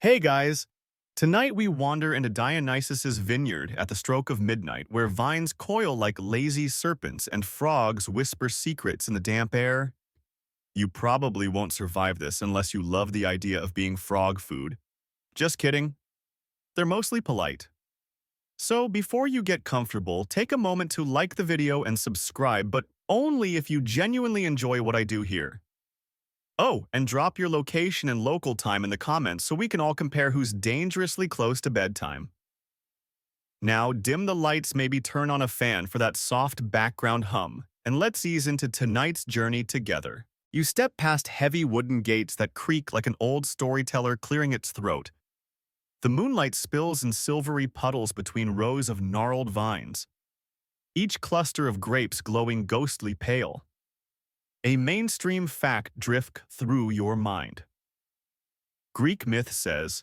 Hey guys! Tonight we wander into Dionysus's vineyard at the stroke of midnight, where vines coil like lazy serpents and frogs whisper secrets in the damp air. You probably won't survive this unless you love the idea of being frog food. Just kidding. They're mostly polite. So before you get comfortable, take a moment to like the video and subscribe, but only if you genuinely enjoy what I do here. Oh, and drop your location and local time in the comments so we can all compare who's dangerously close to bedtime. Now, dim the lights, maybe turn on a fan for that soft background hum, and let's ease into tonight's journey together. You step past heavy wooden gates that creak like an old storyteller clearing its throat. The moonlight spills in silvery puddles between rows of gnarled vines, each cluster of grapes glowing ghostly pale. A mainstream fact drifts through your mind. Greek myth says,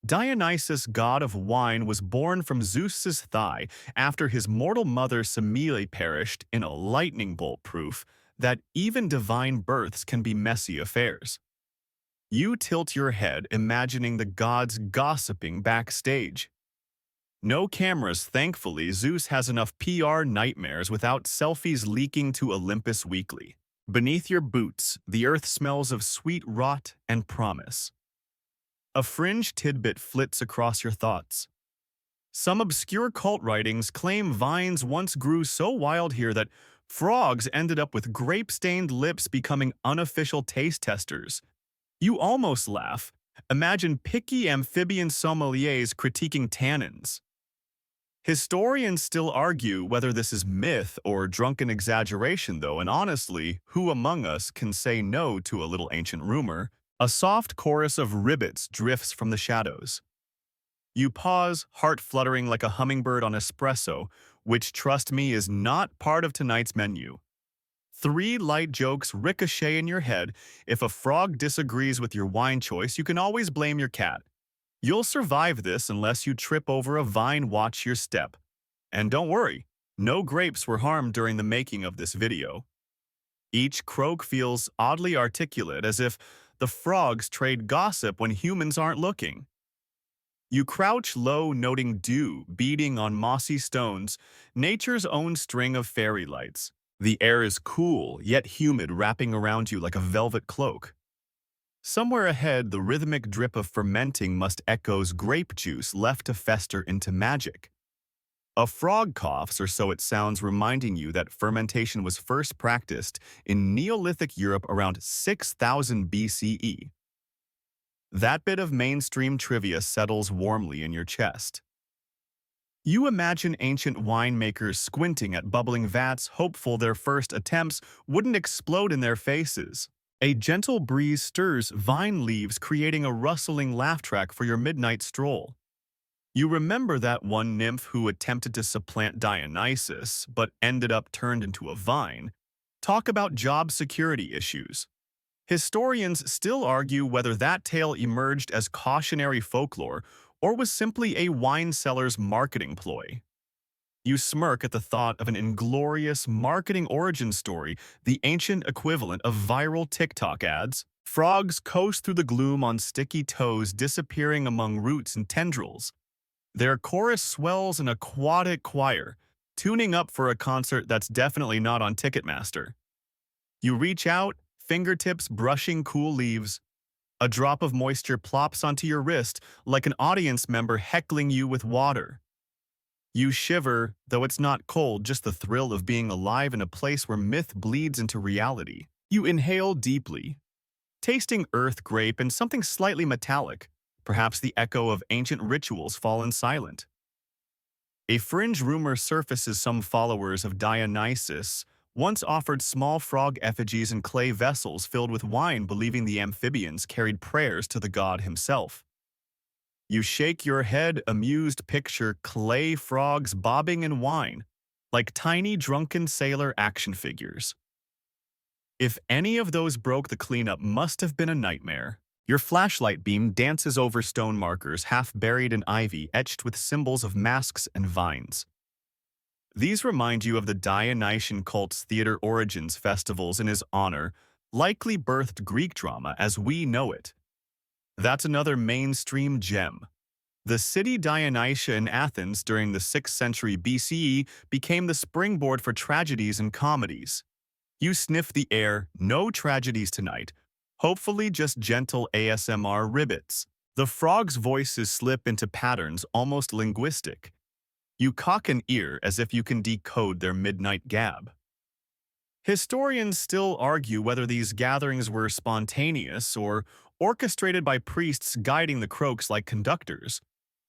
Dionysus, god of wine, was born from Zeus's thigh after his mortal mother Semele perished in a lightning bolt, proof that even divine births can be messy affairs. You tilt your head, imagining the gods gossiping backstage. No cameras, thankfully. Zeus has enough PR nightmares without selfies leaking to Olympus weekly. Beneath your boots, the earth smells of sweet rot and promise. A fringe tidbit flits across your thoughts. Some obscure cult writings claim vines once grew so wild here that frogs ended up with grape-stained lips, becoming unofficial taste testers. You almost laugh. Imagine picky amphibian sommeliers critiquing tannins. Historians still argue whether this is myth or drunken exaggeration, though, and honestly, who among us can say no to a little ancient rumor? A soft chorus of ribbits drifts from the shadows. You pause, heart fluttering like a hummingbird on espresso, which, trust me, is not part of tonight's menu. 3 light jokes ricochet in your head. If a frog disagrees with your wine choice, you can always blame your cat. You'll survive this unless you trip over a vine. Watch your step. And don't worry, no grapes were harmed during the making of this video. Each croak feels oddly articulate, as if the frogs trade gossip when humans aren't looking. You crouch low, noting dew beating on mossy stones, nature's own string of fairy lights. The air is cool, yet humid, wrapping around you like a velvet cloak. Somewhere ahead, the rhythmic drip of fermenting must echoes grape juice left to fester into magic. A frog coughs, or so it sounds, reminding you that fermentation was first practiced in Neolithic Europe around 6000 BCE. That bit of mainstream trivia settles warmly in your chest. You imagine ancient winemakers squinting at bubbling vats, hopeful their first attempts wouldn't explode in their faces. A gentle breeze stirs vine leaves, creating a rustling laugh track for your midnight stroll. You remember that one nymph who attempted to supplant Dionysus, but ended up turned into a vine. Talk about job security issues. Historians still argue whether that tale emerged as cautionary folklore or was simply a wine seller's marketing ploy. You smirk at the thought of an inglorious marketing origin story, the ancient equivalent of viral TikTok ads. Frogs coast through the gloom on sticky toes, disappearing among roots and tendrils. Their chorus swells an aquatic choir, tuning up for a concert that's definitely not on Ticketmaster. You reach out, fingertips brushing cool leaves. A drop of moisture plops onto your wrist like an audience member heckling you with water. You shiver, though it's not cold, just the thrill of being alive in a place where myth bleeds into reality. You inhale deeply, tasting earth grape and something slightly metallic, perhaps the echo of ancient rituals fallen silent. A fringe rumor surfaces: some followers of Dionysus once offered small frog effigies in clay vessels filled with wine, believing the amphibians carried prayers to the god himself. You shake your head, amused, picture clay frogs bobbing in wine, like tiny drunken sailor action figures. If any of those broke, the cleanup must have been a nightmare. Your flashlight beam dances over stone markers half buried in ivy etched with symbols of masks and vines. These remind you of the Dionysian cult's theater origins festivals in his honor, likely birthed Greek drama as we know it. That's another mainstream gem. The city Dionysia in Athens during the 6th century BCE became the springboard for tragedies and comedies. You sniff the air, no tragedies tonight. Hopefully just gentle ASMR ribbits. The frog's voices slip into patterns almost linguistic. You cock an ear as if you can decode their midnight gab. Historians still argue whether these gatherings were spontaneous or orchestrated by priests guiding the croaks like conductors.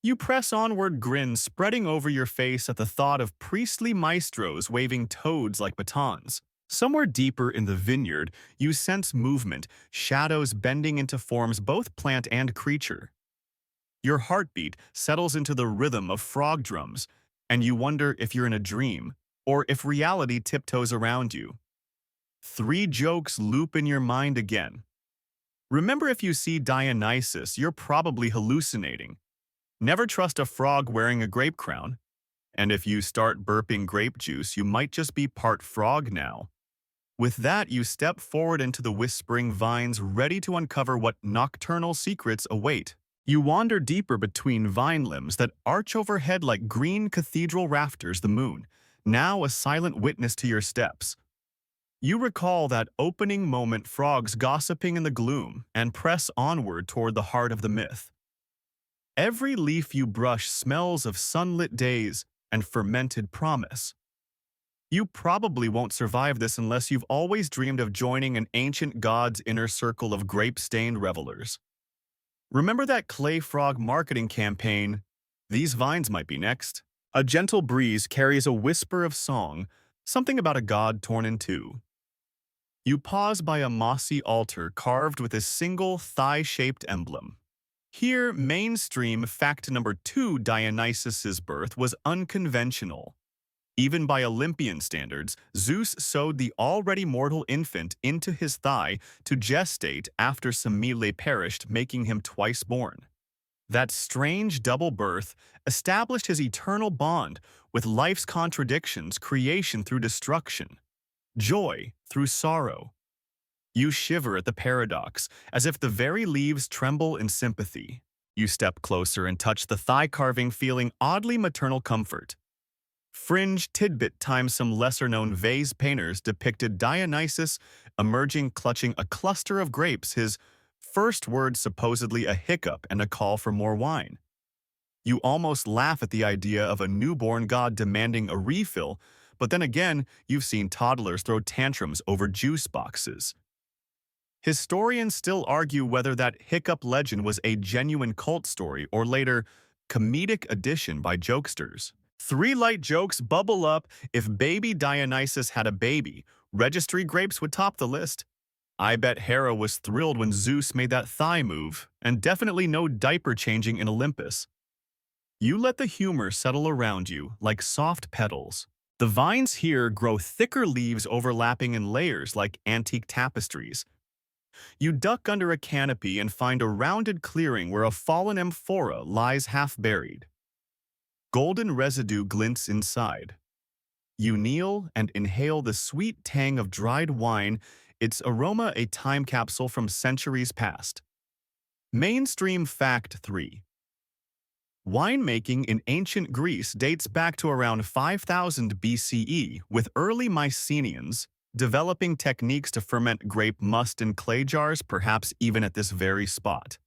You press onward, grin spreading over your face at the thought of priestly maestros waving toads like batons. Somewhere deeper in the vineyard, you sense movement, shadows bending into forms both plant and creature. Your heartbeat settles into the rhythm of frog drums, and you wonder if you're in a dream, or if reality tiptoes around you. Three jokes loop in your mind again. Remember, if you see Dionysus, you're probably hallucinating. Never trust a frog wearing a grape crown. And if you start burping grape juice, you might just be part frog now. With that, you step forward into the whispering vines, ready to uncover what nocturnal secrets await. You wander deeper between vine limbs that arch overhead like green cathedral rafters, the moon, now a silent witness to your steps. You recall that opening moment, frogs gossiping in the gloom, and press onward toward the heart of the myth. Every leaf you brush smells of sunlit days and fermented promise. You probably won't survive this unless you've always dreamed of joining an ancient god's inner circle of grape-stained revelers. Remember that clay frog marketing campaign? These vines might be next. A gentle breeze carries a whisper of song, something about a god torn in two. You pause by a mossy altar carved with a single thigh-shaped emblem. Here, mainstream fact number 2, Dionysus's birth was unconventional. Even by Olympian standards, Zeus sewed the already mortal infant into his thigh to gestate after Semele perished, making him twice born. That strange double birth established his eternal bond with life's contradictions, creation through destruction, joy through sorrow. You shiver at the paradox, as if the very leaves tremble in sympathy. You step closer and touch the thigh carving, feeling oddly maternal comfort. Fringe tidbit times some lesser-known vase painters depicted Dionysus emerging clutching a cluster of grapes, his first words supposedly a hiccup and a call for more wine. You almost laugh at the idea of a newborn god demanding a refill, but then again, you've seen toddlers throw tantrums over juice boxes. Historians still argue whether that hiccup legend was a genuine cult story or later comedic addition by jokesters. 3 light jokes bubble up: if baby Dionysus had a baby, registry grapes would top the list. I bet Hera was thrilled when Zeus made that thigh move, and definitely no diaper changing in Olympus. You let the humor settle around you like soft petals. The vines here grow thicker leaves overlapping in layers like antique tapestries. You duck under a canopy and find a rounded clearing where a fallen amphora lies half-buried. Golden residue glints inside. You kneel and inhale the sweet tang of dried wine, its aroma a time capsule from centuries past. Mainstream fact 3. Winemaking in ancient Greece dates back to around 5000 BCE, with early Mycenaeans developing techniques to ferment grape must in clay jars, perhaps even at this very spot.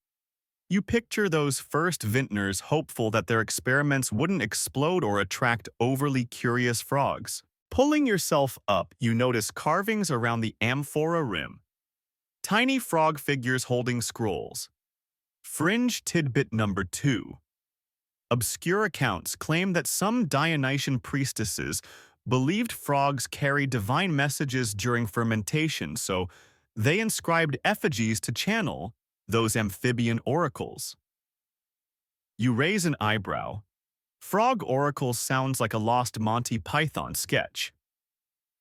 You picture those first vintners hopeful that their experiments wouldn't explode or attract overly curious frogs. Pulling yourself up, you notice carvings around the amphora rim. Tiny frog figures holding scrolls. Fringe tidbit number 2. Obscure accounts claim that some Dionysian priestesses believed frogs carried divine messages during fermentation, so they inscribed effigies to channel those amphibian oracles. You raise an eyebrow. Frog oracles sounds like a lost Monty Python sketch.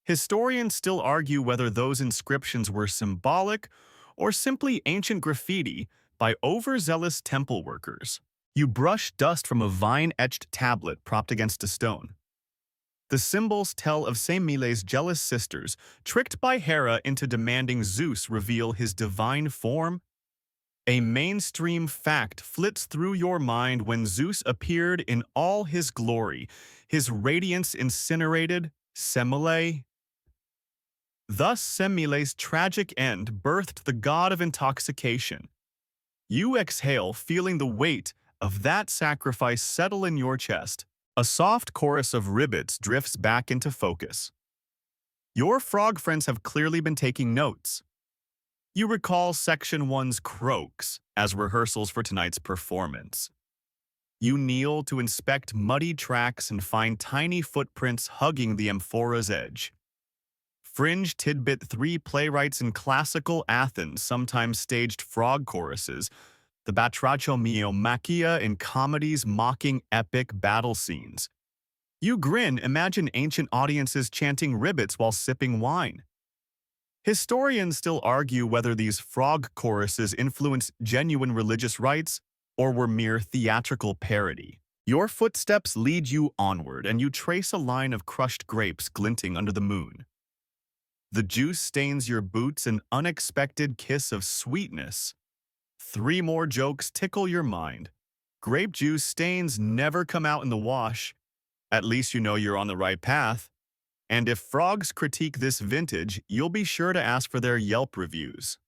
Historians still argue whether those inscriptions were symbolic or simply ancient graffiti by overzealous temple workers. You brush dust from a vine-etched tablet propped against a stone. The symbols tell of Semele's jealous sisters, tricked by Hera into demanding Zeus reveal his divine form. A mainstream fact flits through your mind when Zeus appeared in all his glory, his radiance incinerated, Semele. Thus Semile's tragic end birthed the god of intoxication. You exhale, feeling the weight of that sacrifice settle in your chest. A soft chorus of rivets drifts back into focus. Your frog friends have clearly been taking notes. You recall Section 1's croaks as rehearsals for tonight's performance. You kneel to inspect muddy tracks and find tiny footprints hugging the amphora's edge. Fringe Tidbit 3 playwrights in classical Athens sometimes staged frog choruses, the batrachomyomachia in comedies mocking epic battle scenes. You grin, imagine ancient audiences chanting rivets while sipping wine. Historians still argue whether these frog choruses influenced genuine religious rites or were mere theatrical parody. Your footsteps lead you onward, and you trace a line of crushed grapes glinting under the moon. The juice stains your boots, an unexpected kiss of sweetness. 3 more jokes tickle your mind. Grape juice stains never come out in the wash. At least you know you're on the right path. And if frogs critique this vintage, you'll be sure to ask for their Yelp reviews.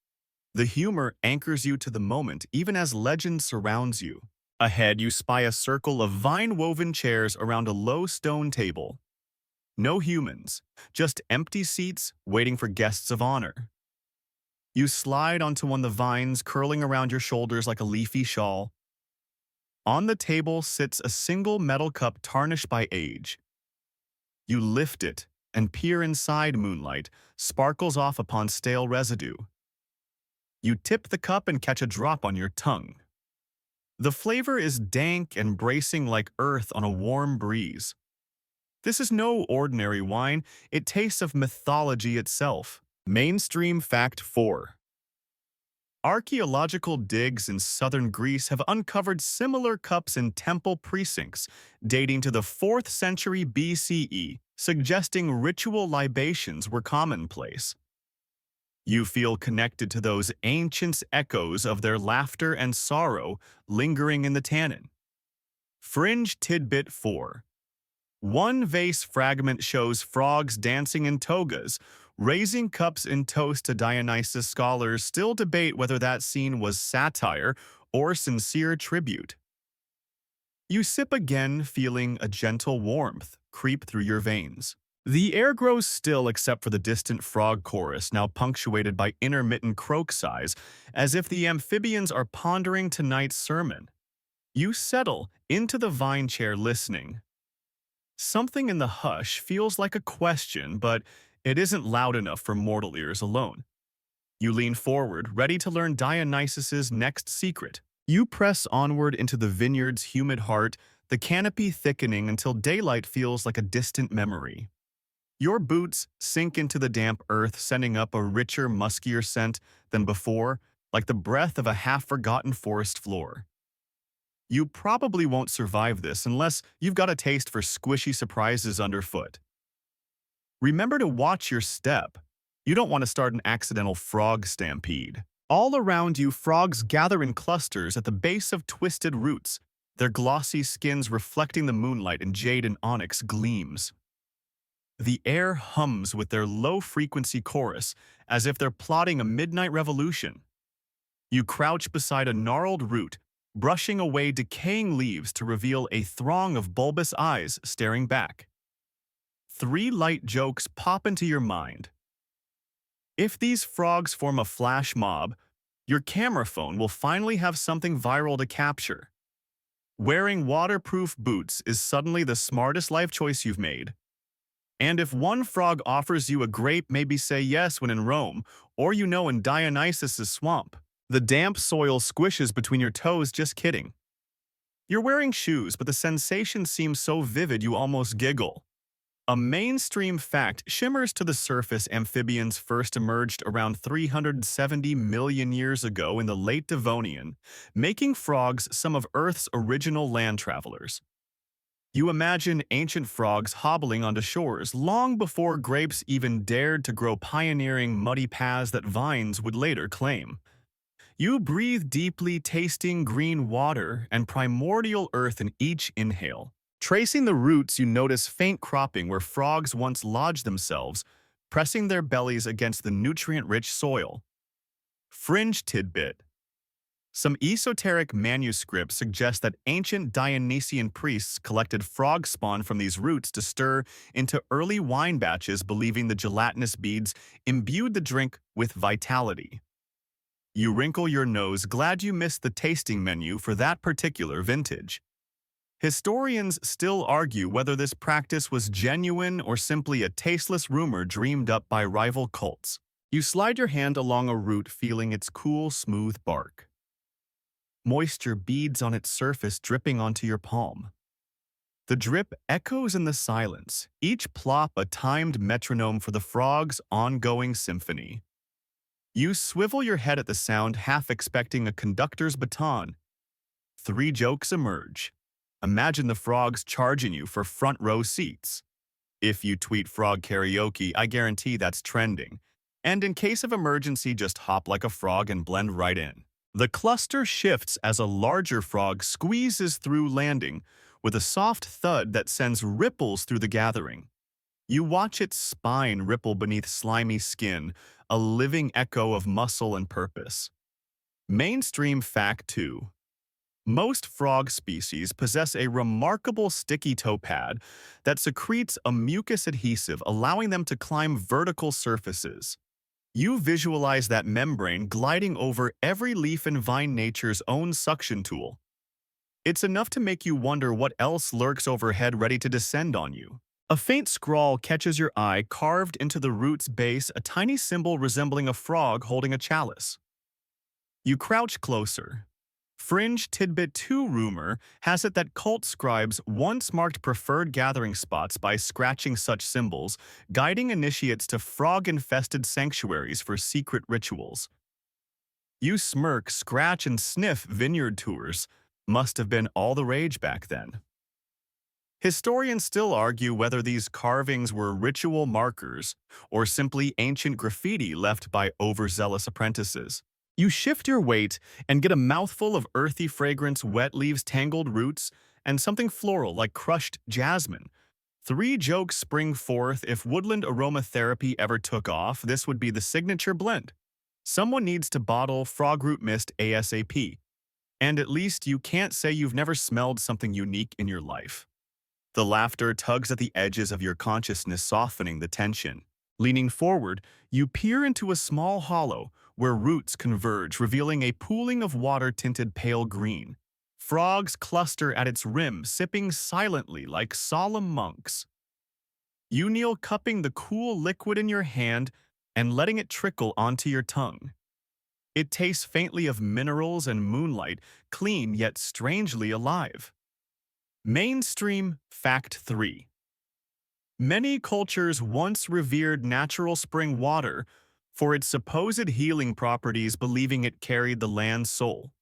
The humor anchors you to the moment even as legend surrounds you. Ahead, you spy a circle of vine-woven chairs around a low stone table. No humans, just empty seats waiting for guests of honor. You slide onto one of the vines curling around your shoulders like a leafy shawl. On the table sits a single metal cup tarnished by age. You lift it and peer inside. Moonlight sparkles off upon stale residue. You tip the cup and catch a drop on your tongue. The flavor is dank and bracing like earth on a warm breeze. This is no ordinary wine, it tastes of mythology itself. Mainstream Fact 4. Archaeological digs in southern Greece have uncovered similar cups in temple precincts dating to the 4th century BCE, suggesting ritual libations were commonplace. You feel connected to those ancient echoes of their laughter and sorrow lingering in the tannin. Fringe Tidbit 4. One vase fragment shows frogs dancing in togas, raising cups in toast to Dionysus. Scholars still debate whether that scene was satire or sincere tribute. You sip again, feeling a gentle warmth creep through your veins. The air grows still except for the distant frog chorus, now punctuated by intermittent croak sighs, as if the amphibians are pondering tonight's sermon. You settle into the vine chair listening. Something in the hush feels like a question, but it isn't loud enough for mortal ears alone. You lean forward, ready to learn Dionysus's next secret. You press onward into the vineyard's humid heart, the canopy thickening until daylight feels like a distant memory. Your boots sink into the damp earth, sending up a richer, muskier scent than before, like the breath of a half-forgotten forest floor. You probably won't survive this unless you've got a taste for squishy surprises underfoot. Remember to watch your step. You don't want to start an accidental frog stampede. All around you, frogs gather in clusters at the base of twisted roots, their glossy skins reflecting the moonlight in jade and onyx gleams. The air hums with their low-frequency chorus, as if they're plotting a midnight revolution. You crouch beside a gnarled root, brushing away decaying leaves to reveal a throng of bulbous eyes staring back. 3 light jokes pop into your mind. If these frogs form a flash mob, your camera phone will finally have something viral to capture. Wearing waterproof boots is suddenly the smartest life choice you've made. And if one frog offers you a grape, maybe say yes when in Rome, or in Dionysus's swamp. The damp soil squishes between your toes, just kidding. You're wearing shoes, but the sensation seems so vivid you almost giggle. A mainstream fact shimmers to the surface. Amphibians first emerged around 370 million years ago in the late Devonian, making frogs some of Earth's original land travelers. You imagine ancient frogs hobbling onto shores long before grapes even dared to grow, pioneering muddy paths that vines would later claim. You breathe deeply, tasting green water and primordial earth in each inhale. Tracing the roots, you notice faint cropping where frogs once lodged themselves, pressing their bellies against the nutrient-rich soil. Fringe tidbit. Some esoteric manuscripts suggest that ancient Dionysian priests collected frog spawn from these roots to stir into early wine batches, believing the gelatinous beads imbued the drink with vitality. You wrinkle your nose, glad you missed the tasting menu for that particular vintage. Historians still argue whether this practice was genuine or simply a tasteless rumor dreamed up by rival cults. You slide your hand along a root, feeling its cool, smooth bark. Moisture beads on its surface, dripping onto your palm. The drip echoes in the silence, each plop a timed metronome for the frog's ongoing symphony. You swivel your head at the sound, half expecting a conductor's baton. Three jokes emerge. Imagine the frogs charging you for front row seats. If you tweet frog karaoke, I guarantee that's trending. And in case of emergency, just hop like a frog and blend right in. The cluster shifts as a larger frog squeezes through, landing with a soft thud that sends ripples through the gathering. You watch its spine ripple beneath slimy skin, a living echo of muscle and purpose. Mainstream fact 2. Most frog species possess a remarkable sticky toe pad that secretes a mucus adhesive, allowing them to climb vertical surfaces. You visualize that membrane gliding over every leaf and vine, nature's own suction tool. It's enough to make you wonder what else lurks overhead, ready to descend on you. A faint scrawl catches your eye, carved into the root's base, a tiny symbol resembling a frog holding a chalice. You crouch closer. Fringe tidbit 2 rumor has it that cult scribes once marked preferred gathering spots by scratching such symbols, guiding initiates to frog-infested sanctuaries for secret rituals. You smirk, scratch, and sniff. Vineyard tours must have been all the rage back then. Historians still argue whether these carvings were ritual markers or simply ancient graffiti left by overzealous apprentices. You shift your weight and get a mouthful of earthy fragrance, wet leaves, tangled roots, and something floral like crushed jasmine. Three jokes spring forth. If woodland aromatherapy ever took off, this would be the signature blend. Someone needs to bottle frog root mist ASAP. And at least you can't say you've never smelled something unique in your life. The laughter tugs at the edges of your consciousness, softening the tension. Leaning forward, you peer into a small hollow where roots converge, revealing a pooling of water tinted pale green. Frogs cluster at its rim, sipping silently like solemn monks. You kneel, cupping the cool liquid in your hand and letting it trickle onto your tongue. It tastes faintly of minerals and moonlight, clean yet strangely alive. Mainstream fact 3. Many cultures once revered natural spring water for its supposed healing properties, believing it carried the land's soul.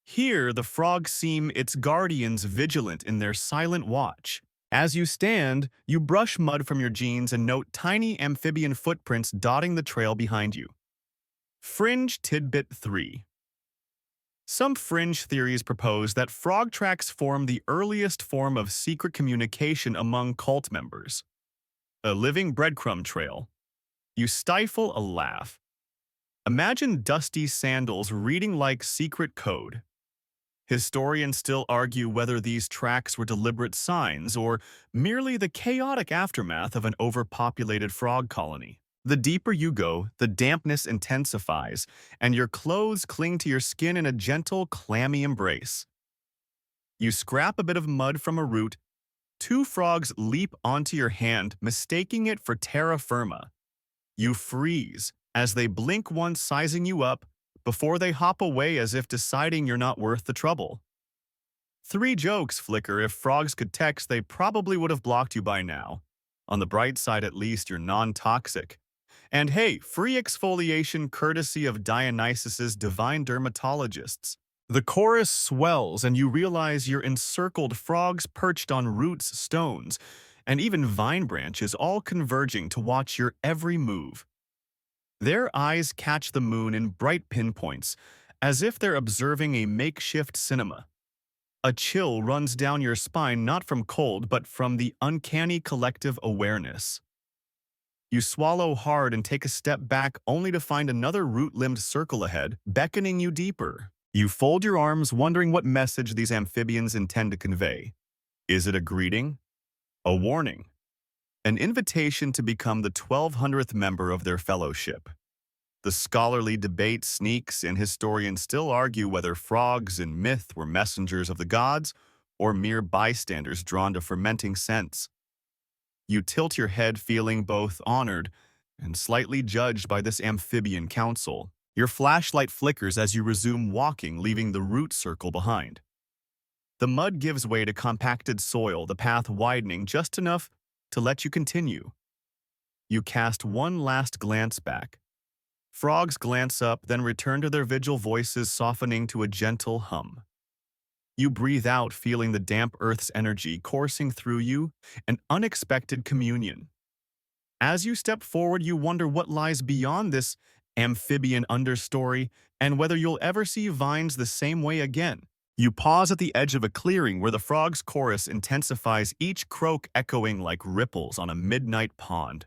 Here, the frogs seem its guardians, vigilant in their silent watch. As you stand, you brush mud from your jeans and note tiny amphibian footprints dotting the trail behind you. Fringe tidbit 3. Some fringe theories propose that frog tracks form the earliest form of secret communication among cult members. A living breadcrumb trail. You stifle a laugh. Imagine dusty sandals reading like secret code. Historians still argue whether these tracks were deliberate signs or merely the chaotic aftermath of an overpopulated frog colony. The deeper you go, the dampness intensifies, and your clothes cling to your skin in a gentle, clammy embrace. You scrap a bit of mud from a root. Two frogs leap onto your hand, mistaking it for terra firma. You freeze as they blink once, sizing you up, before they hop away as if deciding you're not worth the trouble. Three jokes flicker. If frogs could text, they probably would have blocked you by now. On the bright side, at least you're non-toxic. And hey, free exfoliation courtesy of Dionysus's divine dermatologists. The chorus swells and you realize you're encircled, frogs perched on roots, stones, and even vine branches, all converging to watch your every move. Their eyes catch the moon in bright pinpoints, as if they're observing a makeshift cinema. A chill runs down your spine not from cold but from the uncanny collective awareness. You swallow hard and take a step back only to find another root-limbed circle ahead, beckoning you deeper. You fold your arms, wondering what message these amphibians intend to convey. Is it a greeting? A warning? An invitation to become the 1200th member of their fellowship? The scholarly debate sneaks, and historians still argue whether frogs in myth were messengers of the gods or mere bystanders drawn to fermenting scents. You tilt your head, feeling both honored and slightly judged by this amphibian council. Your flashlight flickers as you resume walking, leaving the root circle behind. The mud gives way to compacted soil, the path widening just enough to let you continue. You cast one last glance back. Frogs glance up, then return to their vigil, voices softening to a gentle hum. You breathe out, feeling the damp earth's energy coursing through you, an unexpected communion. As you step forward, you wonder what lies beyond this amphibian understory and whether you'll ever see vines the same way again. You pause at the edge of a clearing where the frog's chorus intensifies, each croak echoing like ripples on a midnight pond.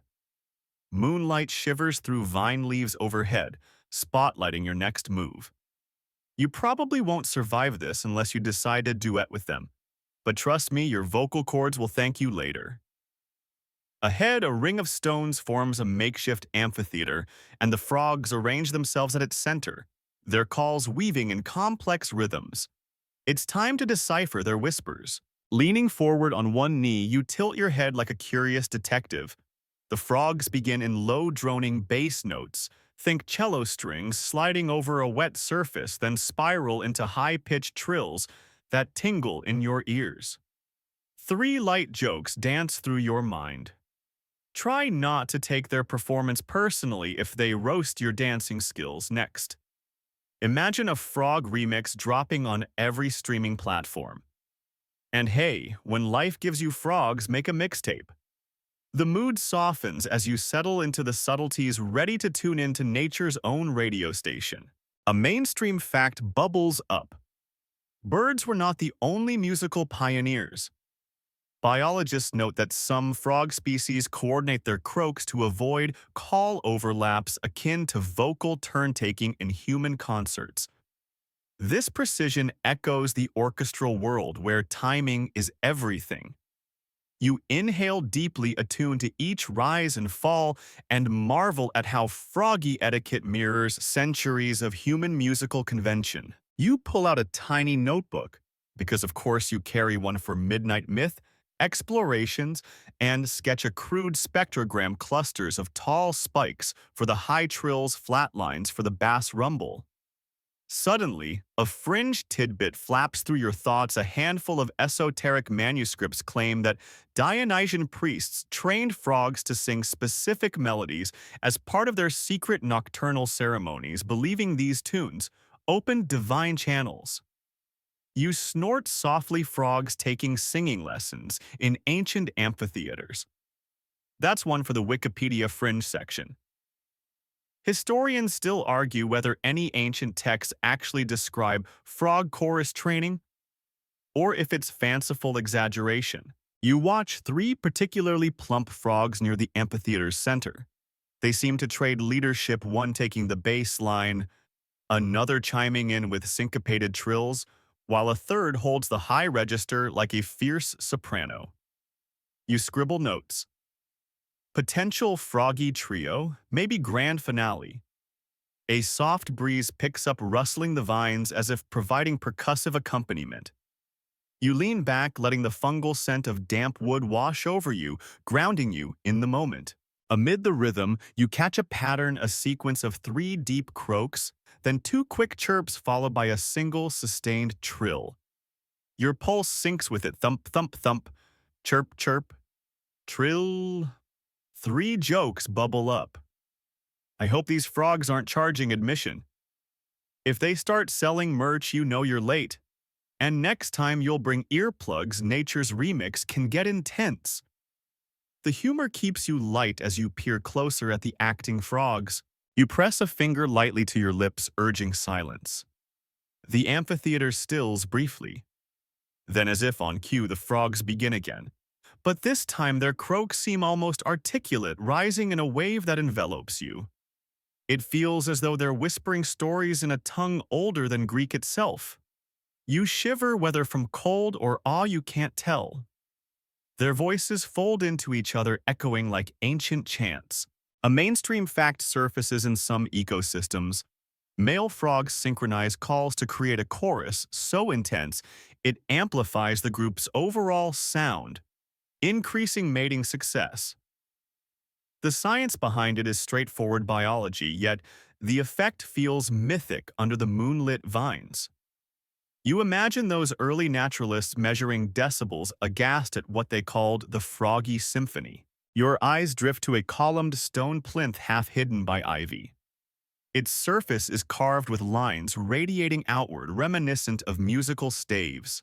Moonlight shivers through vine leaves overhead, spotlighting your next move. You probably won't survive this unless you decide to duet with them, but trust me, your vocal cords will thank you later. Ahead, a ring of stones forms a makeshift amphitheater, and the frogs arrange themselves at its center, their calls weaving in complex rhythms. It's time to decipher their whispers. Leaning forward on one knee, you tilt your head like a curious detective. The frogs begin in low, droning bass notes. Think cello strings sliding over a wet surface, then spiral into high-pitched trills that tingle in your ears. 3 light jokes dance through your mind. Try not to take their performance personally if they roast your dancing skills next. Imagine a frog remix dropping on every streaming platform. And hey, when life gives you frogs, make a mixtape. The mood softens as you settle into the subtleties, ready to tune into nature's own radio station. A mainstream fact bubbles up. Birds were not the only musical pioneers. Biologists note that some frog species coordinate their croaks to avoid call overlaps akin to vocal turn-taking in human concerts. This precision echoes the orchestral world where timing is everything. You inhale deeply, attuned to each rise and fall, and marvel at how froggy etiquette mirrors centuries of human musical convention. You pull out a tiny notebook, because of course you carry one for midnight myth, explorations, and sketch a crude spectrogram, clusters of tall spikes for the high trills, flat lines for the bass rumble. Suddenly, a fringe tidbit flaps through your thoughts. A handful of esoteric manuscripts claim that Dionysian priests trained frogs to sing specific melodies as part of their secret nocturnal ceremonies, believing these tunes opened divine channels. You snort softly, frogs taking singing lessons in ancient amphitheaters. That's one for the Wikipedia fringe section. Historians still argue whether any ancient texts actually describe frog chorus training, or if it's fanciful exaggeration. You watch 3 particularly plump frogs near the amphitheater's center. They seem to trade leadership, one taking the bass line, another chiming in with syncopated trills, while a third holds the high register like a fierce soprano. You scribble notes. Potential froggy trio, maybe grand finale. A soft breeze picks up, rustling the vines as if providing percussive accompaniment. You lean back, letting the fungal scent of damp wood wash over you, grounding you in the moment. Amid the rhythm, you catch a pattern, a sequence of 3 deep croaks, then 2 quick chirps followed by a single sustained trill. Your pulse syncs with it, thump, thump, thump, chirp, chirp, trill. 3 jokes bubble up. I hope these frogs aren't charging admission. If they start selling merch, you know you're late. And next time you'll bring earplugs, nature's remix can get intense. The humor keeps you light as you peer closer at the acting frogs. You press a finger lightly to your lips, urging silence. The amphitheater stills briefly. Then, as if on cue, the frogs begin again. But this time their croaks seem almost articulate, rising in a wave that envelops you. It feels as though they're whispering stories in a tongue older than Greek itself. You shiver, whether from cold or awe you can't tell. Their voices fold into each other, echoing like ancient chants. A mainstream fact surfaces in some ecosystems. Male frogs synchronize calls to create a chorus so intense it amplifies the group's overall sound, increasing mating success. The science behind it is straightforward biology, yet the effect feels mythic under the moonlit vines. You imagine those early naturalists measuring decibels, aghast at what they called the froggy symphony. Your eyes drift to a columned stone plinth half hidden by ivy. Its surface is carved with lines radiating outward, reminiscent of musical staves.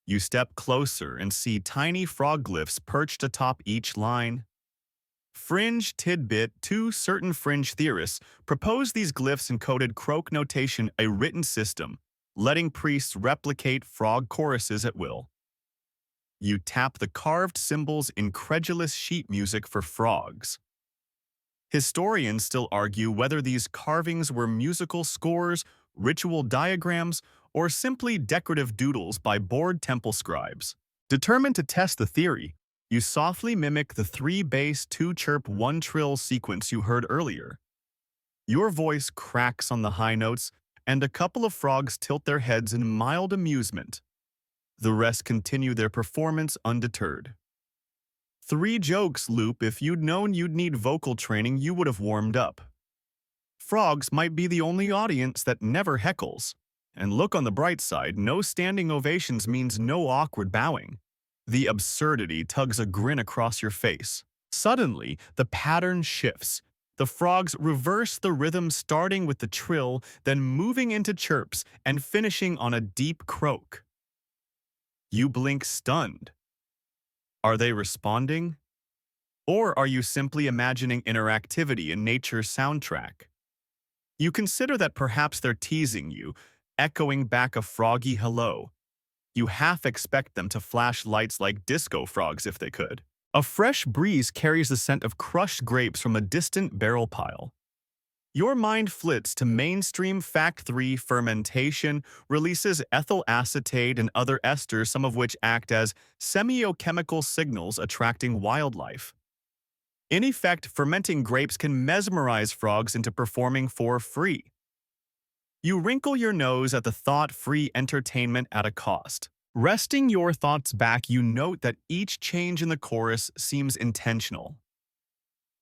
You step closer and see tiny frog glyphs perched atop each line. Fringe tidbit: two certain fringe theorists propose these glyphs encoded croak notation, a written system, letting priests replicate frog choruses at will. You tap the carved symbols, incredulous sheet music for frogs. Historians still argue whether these carvings were musical scores, ritual diagrams, or simply decorative doodles by bored temple scribes. Determined to test the theory, you softly mimic the 3 bass 2 chirp 1 trill sequence you heard earlier. Your voice cracks on the high notes, and a couple of frogs tilt their heads in mild amusement. The rest continue their performance undeterred. 3 jokes loop: if you'd known you'd need vocal training, you would have warmed up. Frogs might be the only audience that never heckles. And look on the bright side, no standing ovations means no awkward bowing. The absurdity tugs a grin across your face. Suddenly, the pattern shifts. The frogs reverse the rhythm, starting with the trill, then moving into chirps and finishing on a deep croak. You blink, stunned. Are they responding? Or are you simply imagining interactivity in nature's soundtrack? You consider that perhaps they're teasing you, echoing back a froggy hello. You half expect them to flash lights like disco frogs if they could. A fresh breeze carries the scent of crushed grapes from a distant barrel pile. Your mind flits to mainstream fact 3: fermentation releases ethyl acetate and other esters, some of which act as semiochemical signals attracting wildlife. In effect, fermenting grapes can mesmerize frogs into performing for free. You wrinkle your nose at the thought-free entertainment at a cost. Resting your thoughts back, you note that each change in the chorus seems intentional,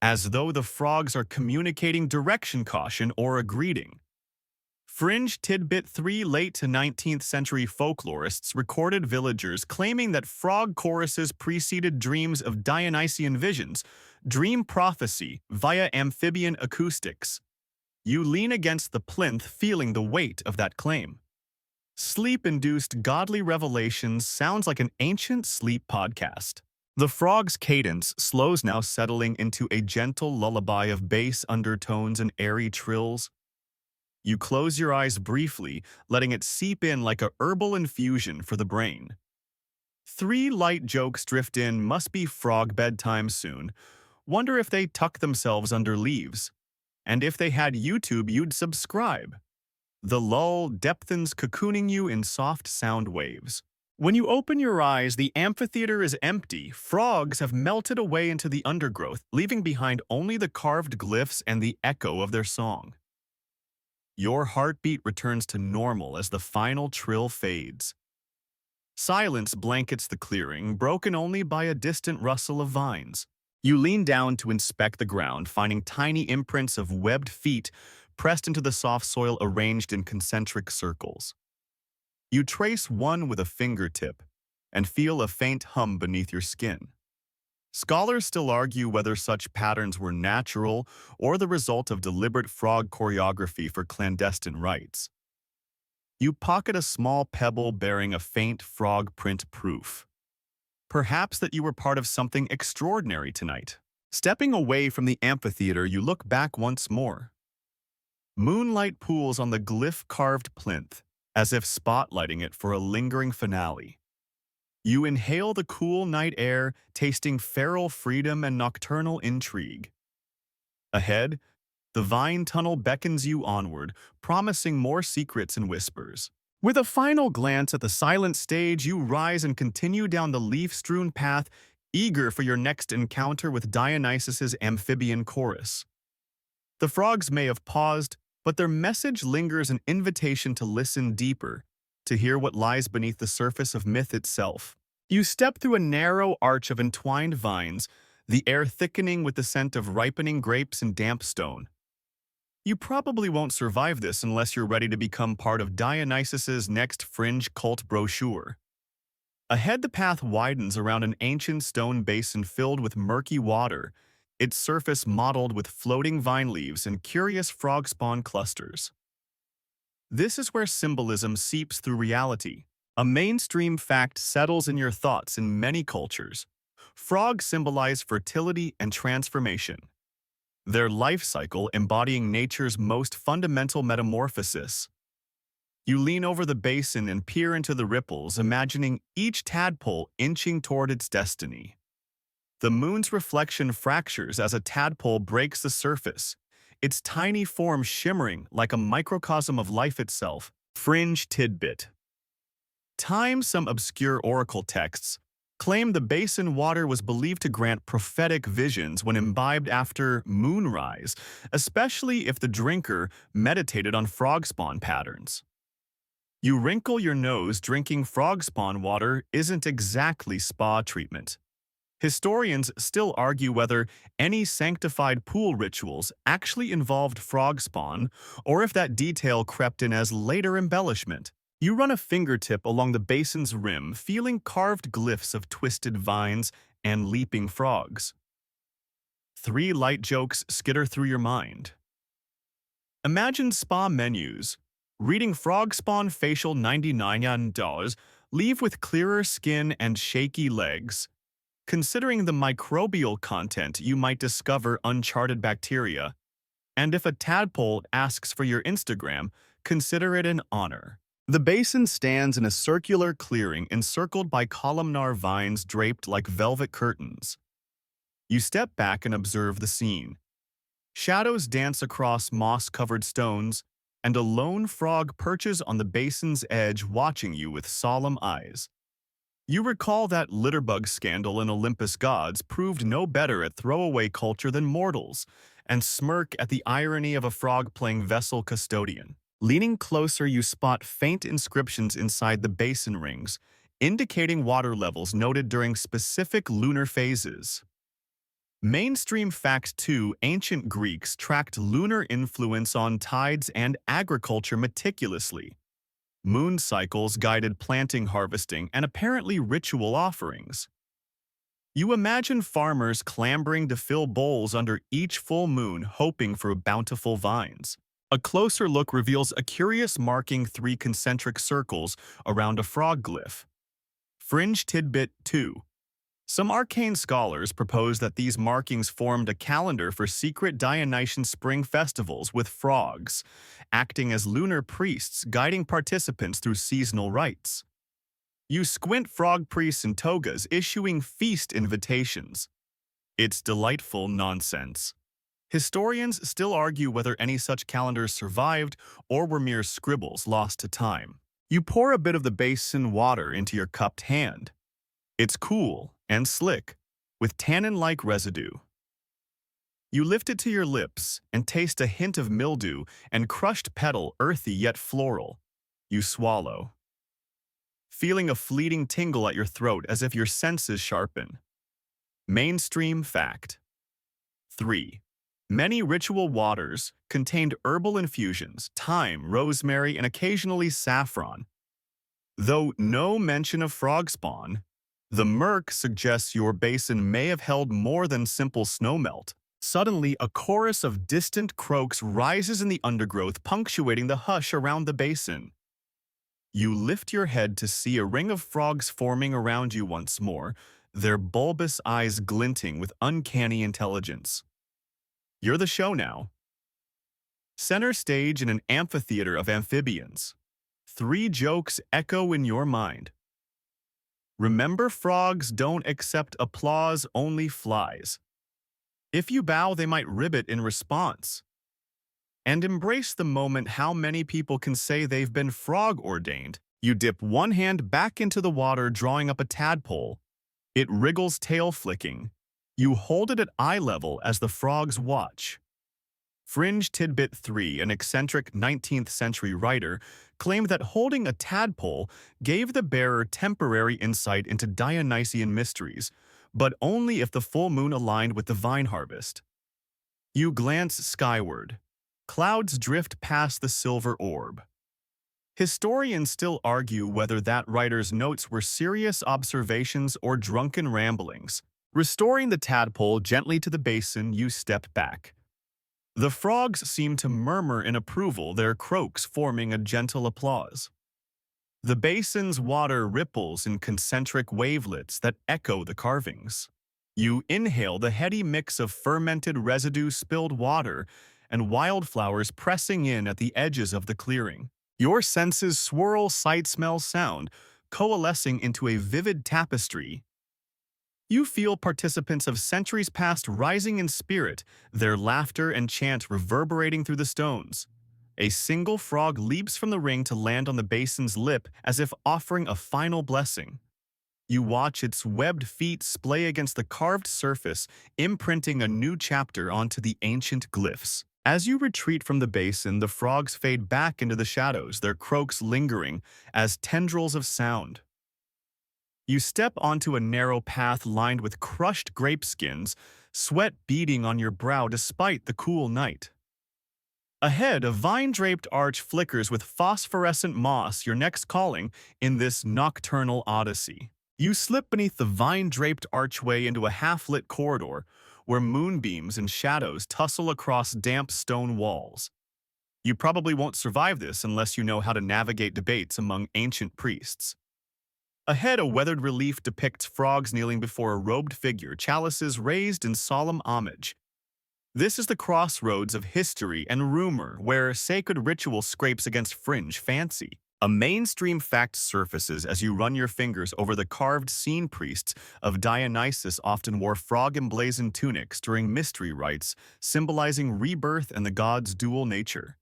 as though the frogs are communicating direction, caution, or a greeting. Fringe tidbit 3: late to 19th century folklorists recorded villagers claiming that frog choruses preceded dreams of Dionysian visions, dream prophecy via amphibian acoustics. You lean against the plinth, feeling the weight of that claim. Sleep-induced godly revelations sounds like an ancient sleep podcast. The frog's cadence slows, now settling into a gentle lullaby of bass undertones and airy trills. You close your eyes briefly, letting it seep in like a herbal infusion for the brain. 3 light jokes drift in: must be frog bedtime soon. Wonder if they tuck themselves under leaves. And if they had YouTube, you'd subscribe. The lull depthens, cocooning you in soft sound waves. When you open your eyes, the amphitheater is empty. Frogs have melted away into the undergrowth, leaving behind only the carved glyphs and the echo of their song. Your heartbeat returns to normal as the final trill fades. Silence blankets the clearing, broken only by a distant rustle of vines. You lean down to inspect the ground, finding tiny imprints of webbed feet pressed into the soft soil, arranged in concentric circles. You trace one with a fingertip and feel a faint hum beneath your skin. Scholars still argue whether such patterns were natural or the result of deliberate frog choreography for clandestine rites. You pocket a small pebble bearing a faint frog print proof. Perhaps that you were part of something extraordinary tonight. Stepping away from the amphitheater, you look back once more. Moonlight pools on the glyph-carved plinth, as if spotlighting it for a lingering finale. You inhale the cool night air, tasting feral freedom and nocturnal intrigue. Ahead, the vine tunnel beckons you onward, promising more secrets and whispers. With a final glance at the silent stage, you rise and continue down the leaf-strewn path, eager for your next encounter with Dionysus's amphibian chorus. The frogs may have paused, but their message lingers, an invitation to listen deeper, to hear what lies beneath the surface of myth itself. You step through a narrow arch of entwined vines, the air thickening with the scent of ripening grapes and damp stone. You probably won't survive this unless you're ready to become part of Dionysus's next fringe cult brochure. Ahead, the path widens around an ancient stone basin filled with murky water, its surface mottled with floating vine leaves and curious frog spawn clusters. This is where symbolism seeps through reality. A mainstream fact settles in your thoughts in many cultures. Frogs symbolize fertility and transformation, their life cycle embodying nature's most fundamental metamorphosis. You lean over the basin and peer into the ripples, imagining each tadpole inching toward its destiny. The moon's reflection fractures as a tadpole breaks the surface, its tiny form shimmering like a microcosm of life itself. Fringe tidbit. Some obscure oracle texts claim the basin water was believed to grant prophetic visions when imbibed after moonrise, especially if the drinker meditated on frog spawn patterns. You wrinkle your nose. Drinking frog spawn water isn't exactly spa treatment. Historians still argue whether any sanctified pool rituals actually involved frog spawn, or if that detail crept in as later embellishment. You run a fingertip along the basin's rim, feeling carved glyphs of twisted vines and leaping frogs. 3 light jokes skitter through your mind. Imagine spa menus. Reading frog spawn facial $99, leave with clearer skin and shaky legs. Considering the microbial content, you might discover uncharted bacteria. And if a tadpole asks for your Instagram, consider it an honor. The basin stands in a circular clearing encircled by columnar vines draped like velvet curtains. You step back and observe the scene. Shadows dance across moss-covered stones, and a lone frog perches on the basin's edge watching you with solemn eyes. You recall that litterbug scandal in Olympus gods proved no better at throwaway culture than mortals, and smirk at the irony of a frog playing vessel custodian. Leaning closer, you spot faint inscriptions inside the basin rings, indicating water levels noted during specific lunar phases. Mainstream fact 2: ancient Greeks tracked lunar influence on tides and agriculture meticulously. Moon cycles guided planting, harvesting, and apparently ritual offerings. You imagine farmers clambering to fill bowls under each full moon, hoping for bountiful vines. A closer look reveals a curious marking 3 concentric circles around a frog glyph. Fringe tidbit 2. Some arcane scholars propose that these markings formed a calendar for secret Dionysian spring festivals with frogs, acting as lunar priests guiding participants through seasonal rites. You squint frog priests in togas issuing feast invitations. It's delightful nonsense. Historians still argue whether any such calendars survived or were mere scribbles lost to time. You pour a bit of the basin water into your cupped hand. It's cool and slick, with tannin-like residue. You lift it to your lips and taste a hint of mildew and crushed petal, earthy yet floral. You swallow, feeling a fleeting tingle at your throat as if your senses sharpen. Mainstream fact 3. Many ritual waters contained herbal infusions, thyme, rosemary, and occasionally saffron. Though no mention of frog spawn, the murk suggests your basin may have held more than simple snowmelt. Suddenly, a chorus of distant croaks rises in the undergrowth, punctuating the hush around the basin. You lift your head to see a ring of frogs forming around you once more, their bulbous eyes glinting with uncanny intelligence. You're the show now. Center stage in an amphitheater of amphibians. Three jokes echo in your mind. Remember, frogs don't accept applause, only flies. If you bow, they might ribbit in response. And embrace the moment. How many people can say they've been frog-ordained? You dip one hand back into the water, drawing up a tadpole. It wriggles, tail flicking. You hold it at eye level as the frogs watch. Fringe Tidbit 3, an eccentric 19th century writer, claimed that holding a tadpole gave the bearer temporary insight into Dionysian mysteries, but only if the full moon aligned with the vine harvest. You glance skyward. Clouds drift past the silver orb. Historians still argue whether that writer's notes were serious observations or drunken ramblings. Restoring the tadpole gently to the basin, you step back. The frogs seem to murmur in approval, their croaks forming a gentle applause. The basin's water ripples in concentric wavelets that echo the carvings. You inhale the heady mix of fermented residue, spilled water, and wildflowers pressing in at the edges of the clearing. Your senses swirl, sight, smell, sound, coalescing into a vivid tapestry. You feel participants of centuries past rising in spirit, their laughter and chant reverberating through the stones. A single frog leaps from the ring to land on the basin's lip as if offering a final blessing. You watch its webbed feet splay against the carved surface, imprinting a new chapter onto the ancient glyphs. As you retreat from the basin, the frogs fade back into the shadows, their croaks lingering as tendrils of sound. You step onto a narrow path lined with crushed grape skins, sweat beading on your brow despite the cool night. Ahead, a vine-draped arch flickers with phosphorescent moss, your next calling in this nocturnal odyssey. You slip beneath the vine-draped archway into a half-lit corridor where moonbeams and shadows tussle across damp stone walls. You probably won't survive this unless you know how to navigate debates among ancient priests. Ahead, a weathered relief depicts frogs kneeling before a robed figure, chalices raised in solemn homage. This is the crossroads of history and rumor, where sacred ritual scrapes against fringe fancy. A mainstream fact surfaces as you run your fingers over the carved scene. Priests of Dionysus often wore frog-emblazoned tunics during mystery rites, symbolizing rebirth and the god's dual nature.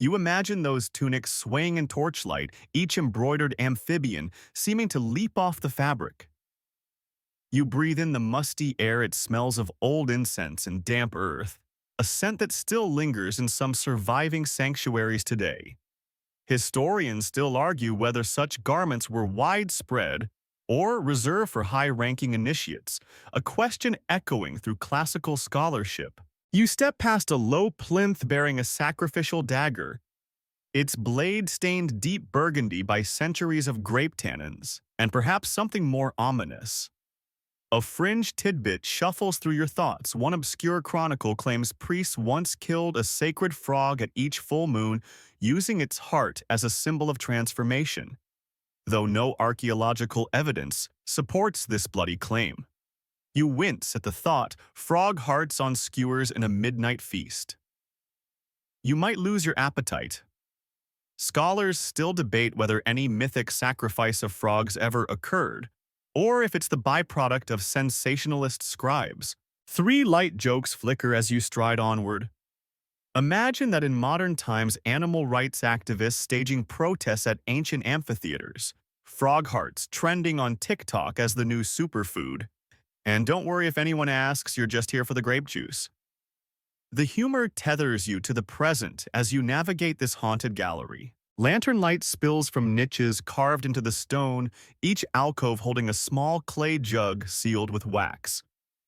You imagine those tunics swaying in torchlight, each embroidered amphibian seeming to leap off the fabric. You breathe in the musty air. It smells of old incense and damp earth, a scent that still lingers in some surviving sanctuaries today. Historians still argue whether such garments were widespread or reserved for high-ranking initiates, a question echoing through classical scholarship. You step past a low plinth bearing a sacrificial dagger, its blade stained deep burgundy by centuries of grape tannins, and perhaps something more ominous. A fringe tidbit shuffles through your thoughts. One obscure chronicle claims priests once killed a sacred frog at each full moon, using its heart as a symbol of transformation, though no archaeological evidence supports this bloody claim. You wince at the thought, frog hearts on skewers in a midnight feast. You might lose your appetite. Scholars still debate whether any mythic sacrifice of frogs ever occurred, or if it's the byproduct of sensationalist scribes. 3 light jokes flicker as you stride onward. Imagine that in modern times, animal rights activists staging protests at ancient amphitheaters, frog hearts trending on TikTok as the new superfood. And don't worry if anyone asks, you're just here for the grape juice. The humor tethers you to the present as you navigate this haunted gallery. Lantern light spills from niches carved into the stone, each alcove holding a small clay jug sealed with wax.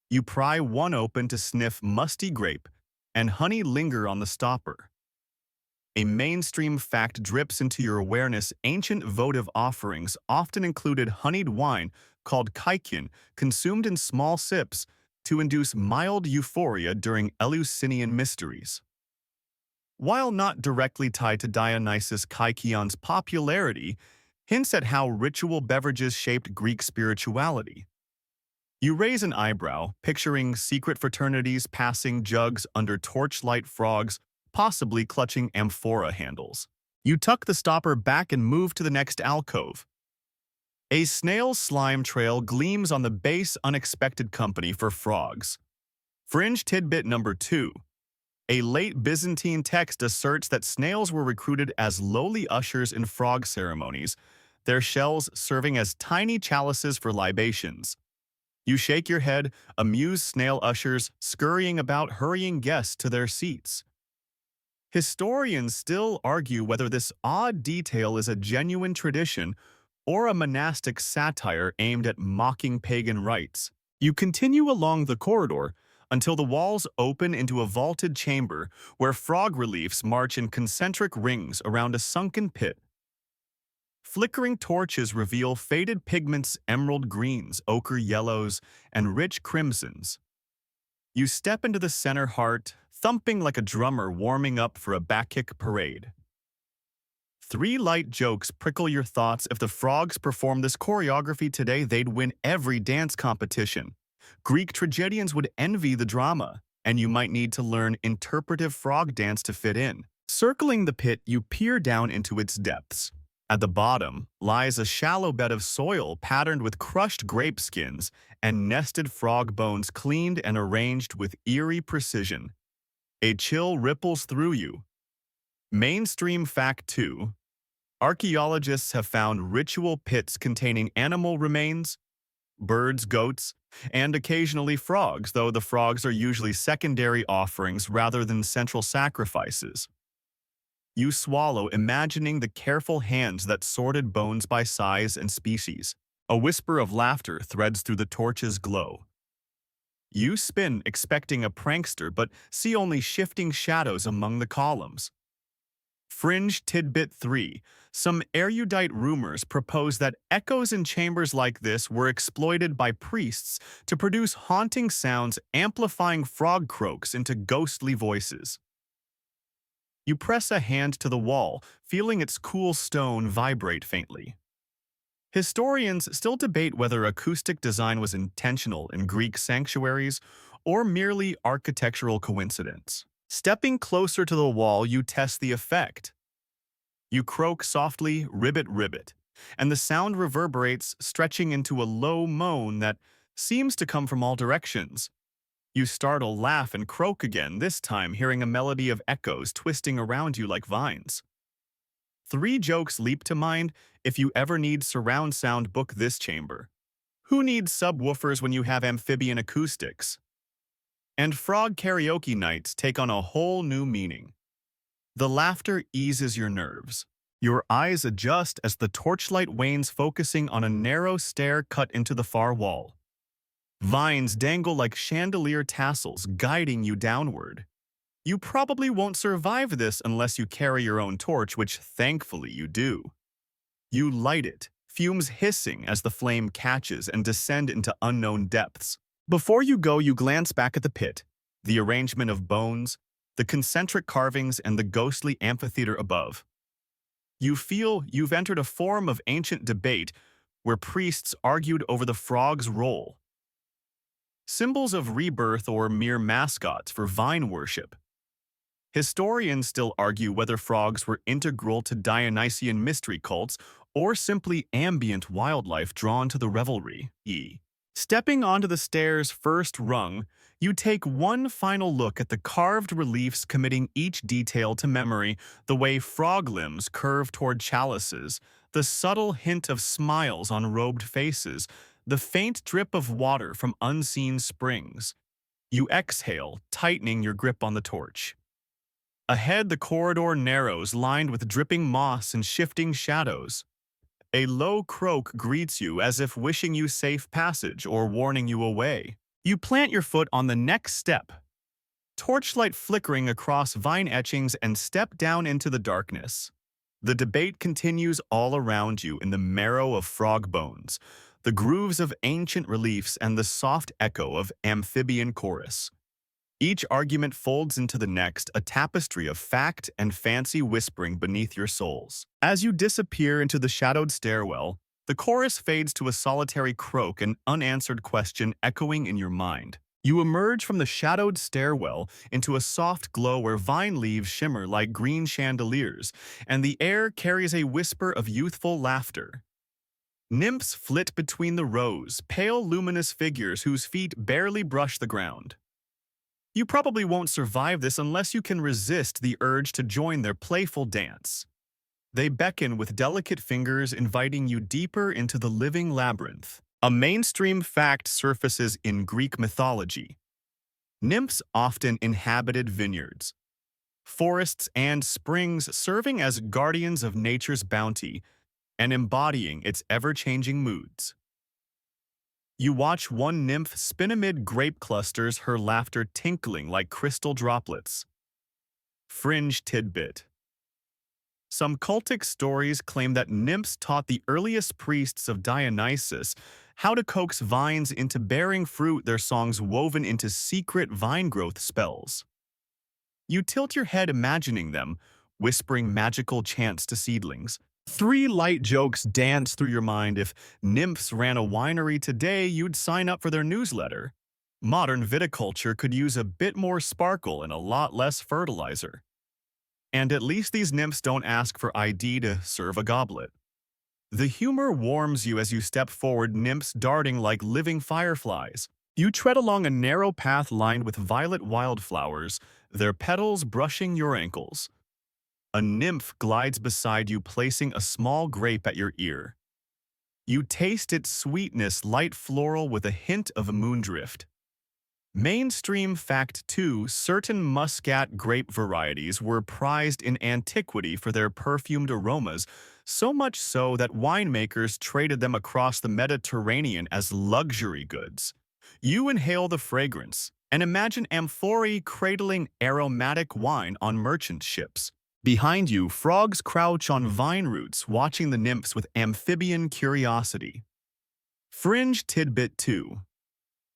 You pry one open to sniff musty grape, and honey linger on the stopper. A mainstream fact drips into your awareness. Ancient votive offerings often included honeyed wine called kykeon, consumed in small sips to induce mild euphoria during Eleusinian mysteries. While not directly tied to Dionysus, kykeon's popularity hints at how ritual beverages shaped Greek spirituality. You raise an eyebrow, picturing secret fraternities passing jugs under torchlight frogs, possibly clutching amphora handles. You tuck the stopper back and move to the next alcove. A snail slime trail gleams on the base unexpected company for frogs. Fringe tidbit number 2. A late Byzantine text asserts that snails were recruited as lowly ushers in frog ceremonies, their shells serving as tiny chalices for libations. You shake your head, amused snail ushers scurrying about hurrying guests to their seats. Historians still argue whether this odd detail is a genuine tradition or a monastic satire aimed at mocking pagan rites. You continue along the corridor until the walls open into a vaulted chamber where frog reliefs march in concentric rings around a sunken pit. Flickering torches reveal faded pigments, emerald greens, ochre yellows, and rich crimsons. You step into the center heart, thumping like a drummer warming up for a backkick parade. 3 light jokes prickle your thoughts. If the frogs performed this choreography today, they'd win every dance competition. Greek tragedians would envy the drama, and you might need to learn interpretive frog dance to fit in. Circling the pit, you peer down into its depths. At the bottom lies a shallow bed of soil patterned with crushed grape skins and nested frog bones cleaned and arranged with eerie precision. A chill ripples through you. Mainstream fact 2. Archaeologists have found ritual pits containing animal remains, birds, goats, and occasionally frogs, though the frogs are usually secondary offerings rather than central sacrifices. You swallow, imagining the careful hands that sorted bones by size and species. A whisper of laughter threads through the torch's glow. You spin, expecting a prankster, but see only shifting shadows among the columns. Fringe tidbit 3. Some erudite rumors propose that echoes in chambers like this were exploited by priests to produce haunting sounds, amplifying frog croaks into ghostly voices. You press a hand to the wall, feeling its cool stone vibrate faintly. Historians still debate whether acoustic design was intentional in Greek sanctuaries or merely architectural coincidence. Stepping closer to the wall, you test the effect. You croak softly, ribbit, ribbit, and the sound reverberates, stretching into a low moan that seems to come from all directions. You startle, laugh, and croak again, this time hearing a melody of echoes twisting around you like vines. 3 jokes leap to mind. If you ever need surround sound, book this chamber. Who needs subwoofers when you have amphibian acoustics? And frog karaoke nights take on a whole new meaning. The laughter eases your nerves. Your eyes adjust as the torchlight wanes, focusing on a narrow stair cut into the far wall. Vines dangle like chandelier tassels, guiding you downward. You probably won't survive this unless you carry your own torch, which thankfully you do. You light it, fumes hissing as the flame catches and descend into unknown depths. Before you go, you glance back at the pit, the arrangement of bones, the concentric carvings, and the ghostly amphitheater above. You feel you've entered a forum of ancient debate where priests argued over the frog's role. Symbols of rebirth or mere mascots for vine worship. Historians still argue whether frogs were integral to Dionysian mystery cults or simply ambient wildlife drawn to the revelry. Stepping onto the stair's first rung, you take one final look at the carved reliefs, committing each detail to memory, the way frog limbs curve toward chalices, the subtle hint of smiles on robed faces, the faint drip of water from unseen springs. You exhale, tightening your grip on the torch. Ahead, the corridor narrows, lined with dripping moss and shifting shadows. A low croak greets you, as if wishing you safe passage or warning you away. You plant your foot on the next step, torchlight flickering across vine etchings, and step down into the darkness. The debate continues all around you in the marrow of frog bones, the grooves of ancient reliefs, and the soft echo of amphibian chorus. Each argument folds into the next, a tapestry of fact and fancy whispering beneath your souls. As you disappear into the shadowed stairwell, The chorus fades to a solitary croak, an unanswered question echoing in your mind. You emerge from the shadowed stairwell into a soft glow where vine leaves shimmer like green chandeliers, and the air carries a whisper of youthful laughter. Nymphs flit between the rows, pale luminous figures whose feet barely brush the ground. You probably won't survive this unless you can resist the urge to join their playful dance. They beckon with delicate fingers, inviting you deeper into the living labyrinth. A mainstream fact surfaces in Greek mythology. Nymphs often inhabited vineyards, forests, and springs, serving as guardians of nature's bounty and embodying its ever-changing moods. You watch one nymph spin amid grape clusters, her laughter tinkling like crystal droplets. Fringe tidbit. Some cultic stories claim that nymphs taught the earliest priests of Dionysus how to coax vines into bearing fruit, their songs woven into secret vine growth spells. You tilt your head imagining them, whispering magical chants to seedlings. Three light jokes dance through your mind. If nymphs ran a winery today, you'd sign up for their newsletter. Modern viticulture could use a bit more sparkle and a lot less fertilizer. And at least these nymphs don't ask for ID to serve a goblet. The humor warms you as you step forward, nymphs darting like living fireflies. You tread along a narrow path lined with violet wildflowers, their petals brushing your ankles. A nymph glides beside you, placing a small grape at your ear. You taste its sweetness, light floral with a hint of moondrift. Mainstream fact 2: certain muscat grape varieties were prized in antiquity for their perfumed aromas, so much so that winemakers traded them across the Mediterranean as luxury goods. You inhale the fragrance and imagine amphorae cradling aromatic wine on merchant ships. Behind you, frogs crouch on vine roots, watching the nymphs with amphibian curiosity. Fringe tidbit 2.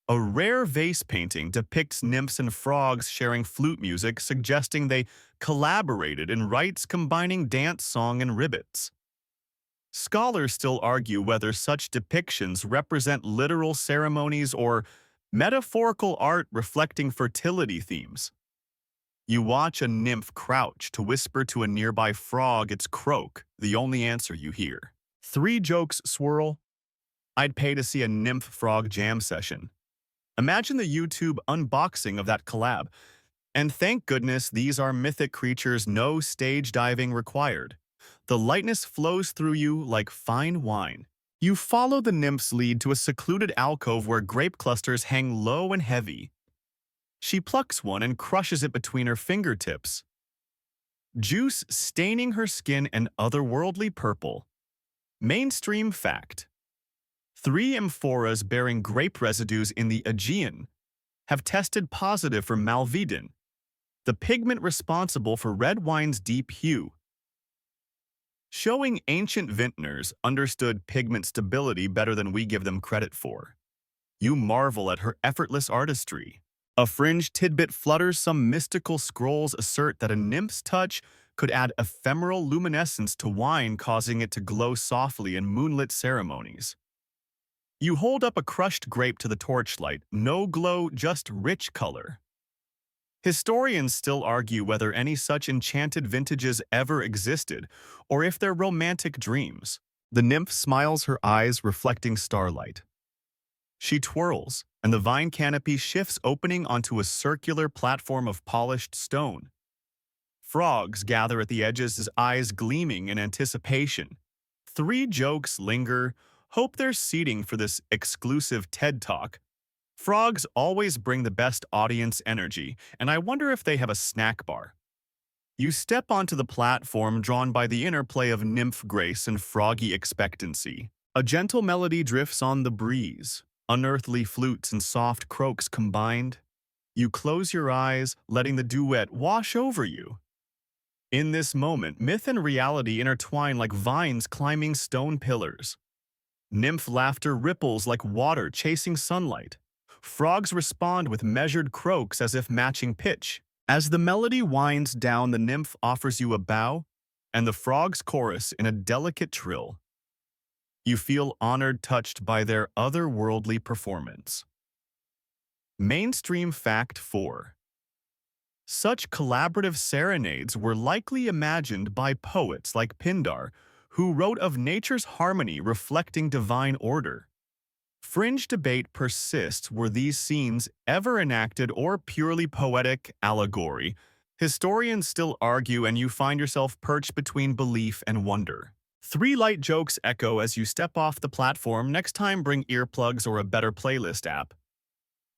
A rare vase painting depicts nymphs and frogs sharing flute music, suggesting they collaborated in rites combining dance, song, and ribbons. Scholars still argue whether such depictions represent literal ceremonies or metaphorical art reflecting fertility themes. You watch a nymph crouch to whisper to a nearby frog its croak, the only answer you hear. Three jokes swirl. I'd pay to see a nymph-frog jam session. Imagine the YouTube unboxing of that collab. And thank goodness these are mythic creatures, no stage diving required. The lightness flows through you like fine wine. You follow the nymph's lead to a secluded alcove where grape clusters hang low and heavy. She plucks one and crushes it between her fingertips, juice staining her skin an otherworldly purple. Mainstream fact: 3 amphoras bearing grape residues in the Aegean have tested positive for malvidin, the pigment responsible for red wine's deep hue. Showing ancient vintners understood pigment stability better than we give them credit for. You marvel at her effortless artistry. A fringe tidbit flutters: some mystical scrolls assert that a nymph's touch could add ephemeral luminescence to wine, causing it to glow softly in moonlit ceremonies. You hold up a crushed grape to the torchlight. No glow, just rich color. Historians still argue whether any such enchanted vintages ever existed, or if they're romantic dreams. The nymph smiles, her eyes reflecting starlight. She twirls, and the vine canopy shifts, opening onto a circular platform of polished stone. Frogs gather at the edges, his eyes gleaming in anticipation. 3 jokes linger. Hope they're seating for this exclusive TED Talk. Frogs always bring the best audience energy, and I wonder if they have a snack bar. You step onto the platform, drawn by the interplay of nymph grace and froggy expectancy. A gentle melody drifts on the breeze, unearthly flutes and soft croaks combined. You close your eyes, letting the duet wash over you. In this moment, myth and reality intertwine like vines climbing stone pillars. Nymph laughter ripples like water chasing sunlight. Frogs respond with measured croaks as if matching pitch. As the melody winds down, the nymph offers you a bow, and the frogs chorus in a delicate trill. You feel honored, touched by their otherworldly performance. Mainstream Fact 4. Such collaborative serenades were likely imagined by poets like Pindar, who wrote of nature's harmony reflecting divine order. Fringe debate persists were these scenes ever enacted or purely poetic allegory. Historians still argue, and you find yourself perched between belief and wonder. Three light jokes echo as you step off the platform. Next time, bring earplugs or a better playlist app.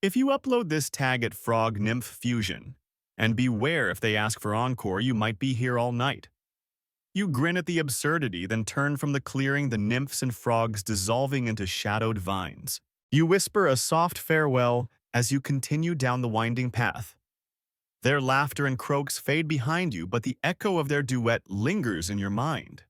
If you upload this, tag at Frog Nymph Fusion. And beware, if they ask for encore, you might be here all night. You grin at the absurdity, then turn from the clearing, the nymphs and frogs dissolving into shadowed vines. You whisper a soft farewell as you continue down the winding path. Their laughter and croaks fade behind you, but the echo of their duet lingers in your mind.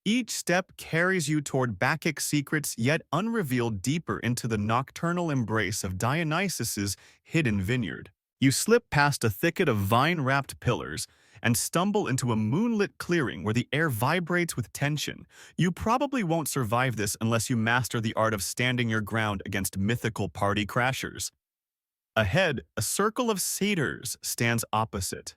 Each step carries you toward Bacchic secrets yet unrevealed, deeper into the nocturnal embrace of Dionysus's hidden vineyard. You slip past a thicket of vine-wrapped pillars and stumble into a moonlit clearing where the air vibrates with tension. You probably won't survive this unless you master the art of standing your ground against mythical party crashers. Ahead, a circle of satyrs stands opposite.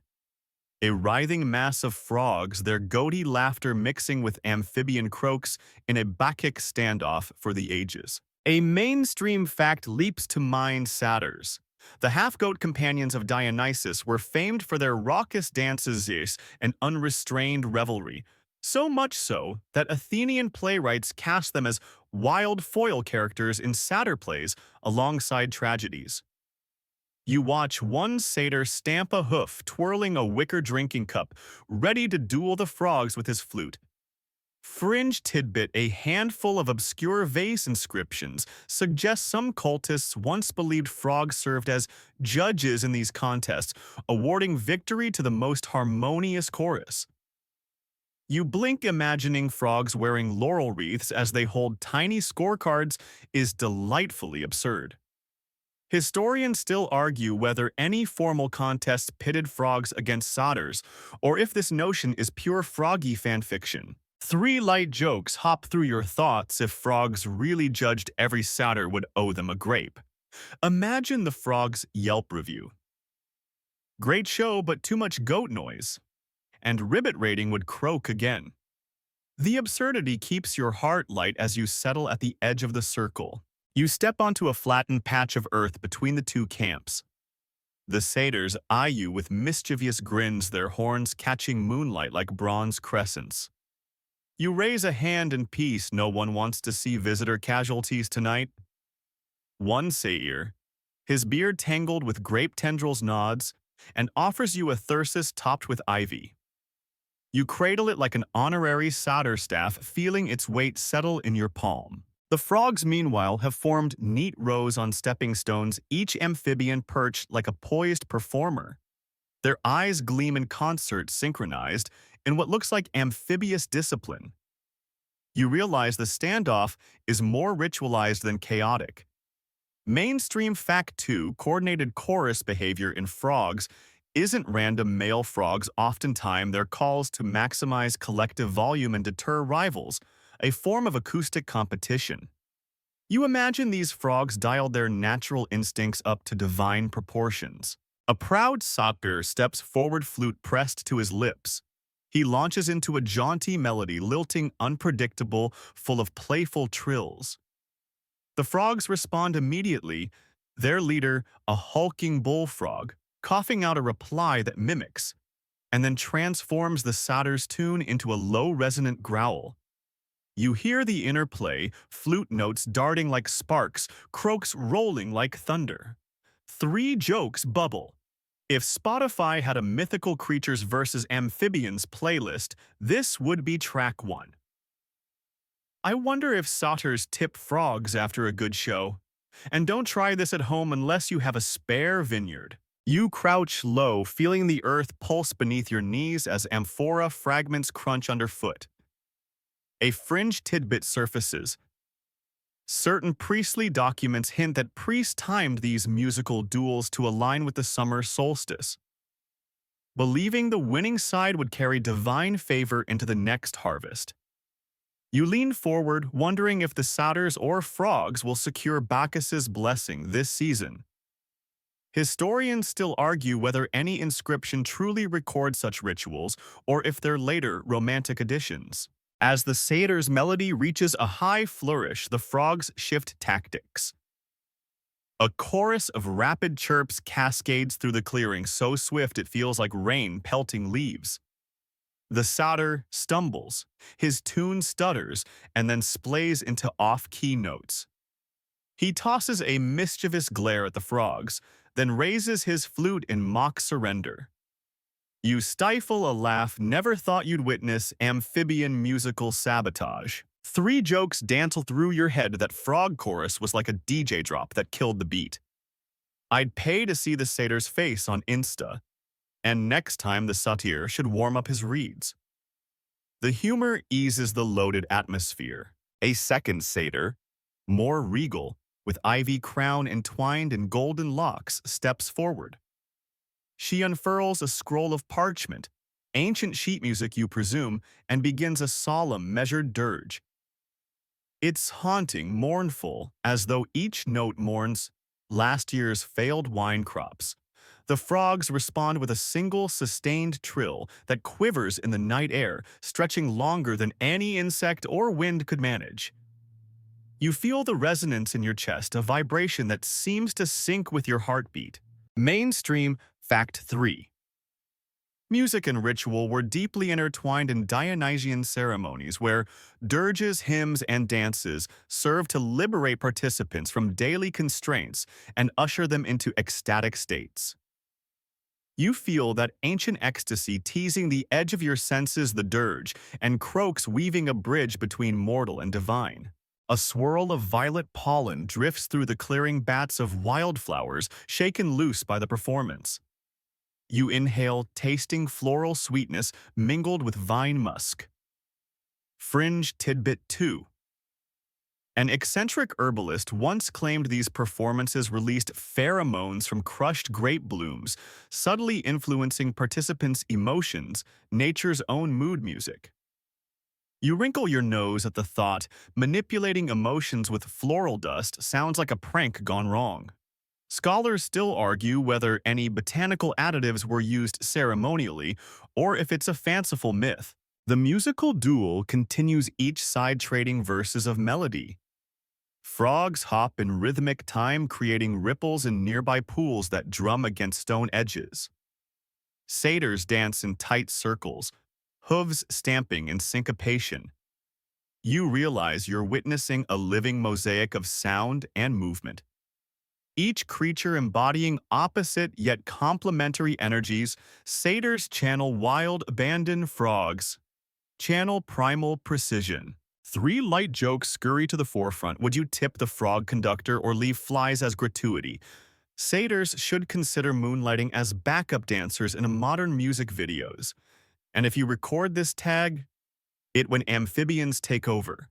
A writhing mass of frogs, their goaty laughter mixing with amphibian croaks in a Bacchic standoff for the ages. A mainstream fact leaps to mind: satyrs. The half-goat companions of Dionysus were famed for their raucous dances and unrestrained revelry, so much so that Athenian playwrights cast them as wild foil characters in satyr plays alongside tragedies. You watch one satyr stamp a hoof, twirling a wicker drinking cup, ready to duel the frogs with his flute. Fringe tidbit: a handful of obscure vase inscriptions suggest some cultists once believed frogs served as judges in these contests, awarding victory to the most harmonious chorus. You blink, imagining frogs wearing laurel wreaths as they hold tiny scorecards is delightfully absurd. Historians still argue whether any formal contests pitted frogs against satyrs, or if this notion is pure froggy fanfiction. Three light jokes hop through your thoughts: if frogs really judged, every satyr would owe them a grape. Imagine the frog's Yelp review. Great show, but too much goat noise. And Ribbit rating would croak again. The absurdity keeps your heart light as you settle at the edge of the circle. You step onto a flattened patch of earth between the two camps. The satyrs eye you with mischievous grins, their horns catching moonlight like bronze crescents. You raise a hand in peace. No one wants to see visitor casualties tonight. One satyr, his beard tangled with grape tendrils, nods and offers you a thyrsus topped with ivy. You cradle it like an honorary satyr staff, feeling its weight settle in your palm. The frogs, meanwhile, have formed neat rows on stepping stones, each amphibian perched like a poised performer. Their eyes gleam in concert, synchronized in what looks like amphibious discipline. You realize the standoff is more ritualized than chaotic. Mainstream fact 2: coordinated chorus behavior in frogs isn't random. Male frogs often time their calls to maximize collective volume and deter rivals, a form of acoustic competition. You imagine these frogs dialed their natural instincts up to divine proportions. A proud satyr steps forward, flute pressed to his lips. He launches into a jaunty melody, lilting, unpredictable, full of playful trills. The frogs respond immediately, their leader, a hulking bullfrog, coughing out a reply that mimics, and then transforms the satyr's tune into a low, resonant growl. You hear the interplay, flute notes darting like sparks, croaks rolling like thunder. Three jokes bubble. If Spotify had a mythical creatures versus amphibians playlist, this would be track 1. I wonder if satyrs tip frogs after a good show. And don't try this at home unless you have a spare vineyard. You crouch low, feeling the earth pulse beneath your knees as amphorae fragments crunch underfoot. A fringe tidbit surfaces. Certain priestly documents hint that priests timed these musical duels to align with the summer solstice, believing the winning side would carry divine favor into the next harvest. You lean forward, wondering if the satyrs or frogs will secure Bacchus's blessing this season. Historians still argue whether any inscription truly records such rituals or if they're later romantic additions. As the satyr's melody reaches a high flourish, the frogs shift tactics. A chorus of rapid chirps cascades through the clearing so swift it feels like rain pelting leaves. The satyr stumbles, his tune stutters, and then splays into off-key notes. He tosses a mischievous glare at the frogs, then raises his flute in mock surrender. You stifle a laugh never thought you'd witness amphibian musical sabotage. Three jokes dance through your head that frog chorus was like a DJ drop that killed the beat. I'd pay to see the satyr's face on Insta, and next time the satyr should warm up his reeds. The humor eases the loaded atmosphere. A second satyr, more regal, with ivy crown entwined in golden locks, steps forward. She unfurls a scroll of parchment, ancient sheet music you presume, and begins a solemn, measured dirge. It's haunting, mournful, as though each note mourns last year's failed wine crops. The frogs respond with a single, sustained trill that quivers in the night air, stretching longer than any insect or wind could manage. You feel the resonance in your chest, a vibration that seems to sync with your heartbeat. Mainstream Fact 3. Music and ritual were deeply intertwined in Dionysian ceremonies where dirges, hymns, and dances served to liberate participants from daily constraints and usher them into ecstatic states. You feel that ancient ecstasy teasing the edge of your senses, the dirge, and croaks weaving a bridge between mortal and divine. A swirl of violet pollen drifts through the clearing bats of wildflowers shaken loose by the performance. You inhale, tasting floral sweetness mingled with vine musk. Fringe Tidbit 2. An eccentric herbalist once claimed these performances released pheromones from crushed grape blooms, subtly influencing participants' emotions, nature's own mood music. You wrinkle your nose at the thought, manipulating emotions with floral dust sounds like a prank gone wrong. Scholars still argue whether any botanical additives were used ceremonially or if it's a fanciful myth. The musical duel continues, each side trading verses of melody. Frogs hop in rhythmic time, creating ripples in nearby pools that drum against stone edges. Satyrs dance in tight circles, hooves stamping in syncopation. You realize you're witnessing a living mosaic of sound and movement. Each creature embodying opposite yet complementary energies, satyrs channel wild, abandoned frogs. Channel primal precision. Three light jokes scurry to the forefront. Would you tip the frog conductor or leave flies as gratuity? Satyrs should consider moonlighting as backup dancers in modern music videos. And if you record this tag, it when amphibians take over.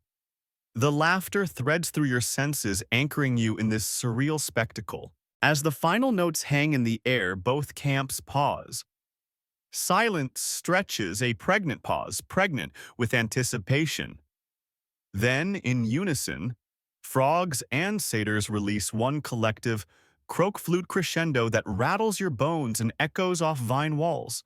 The laughter threads through your senses, anchoring you in this surreal spectacle. As the final notes hang in the air, both camps pause. Silence stretches, a pregnant pause, pregnant with anticipation. Then, in unison, frogs and satyrs release one collective, croak flute crescendo that rattles your bones and echoes off vine walls.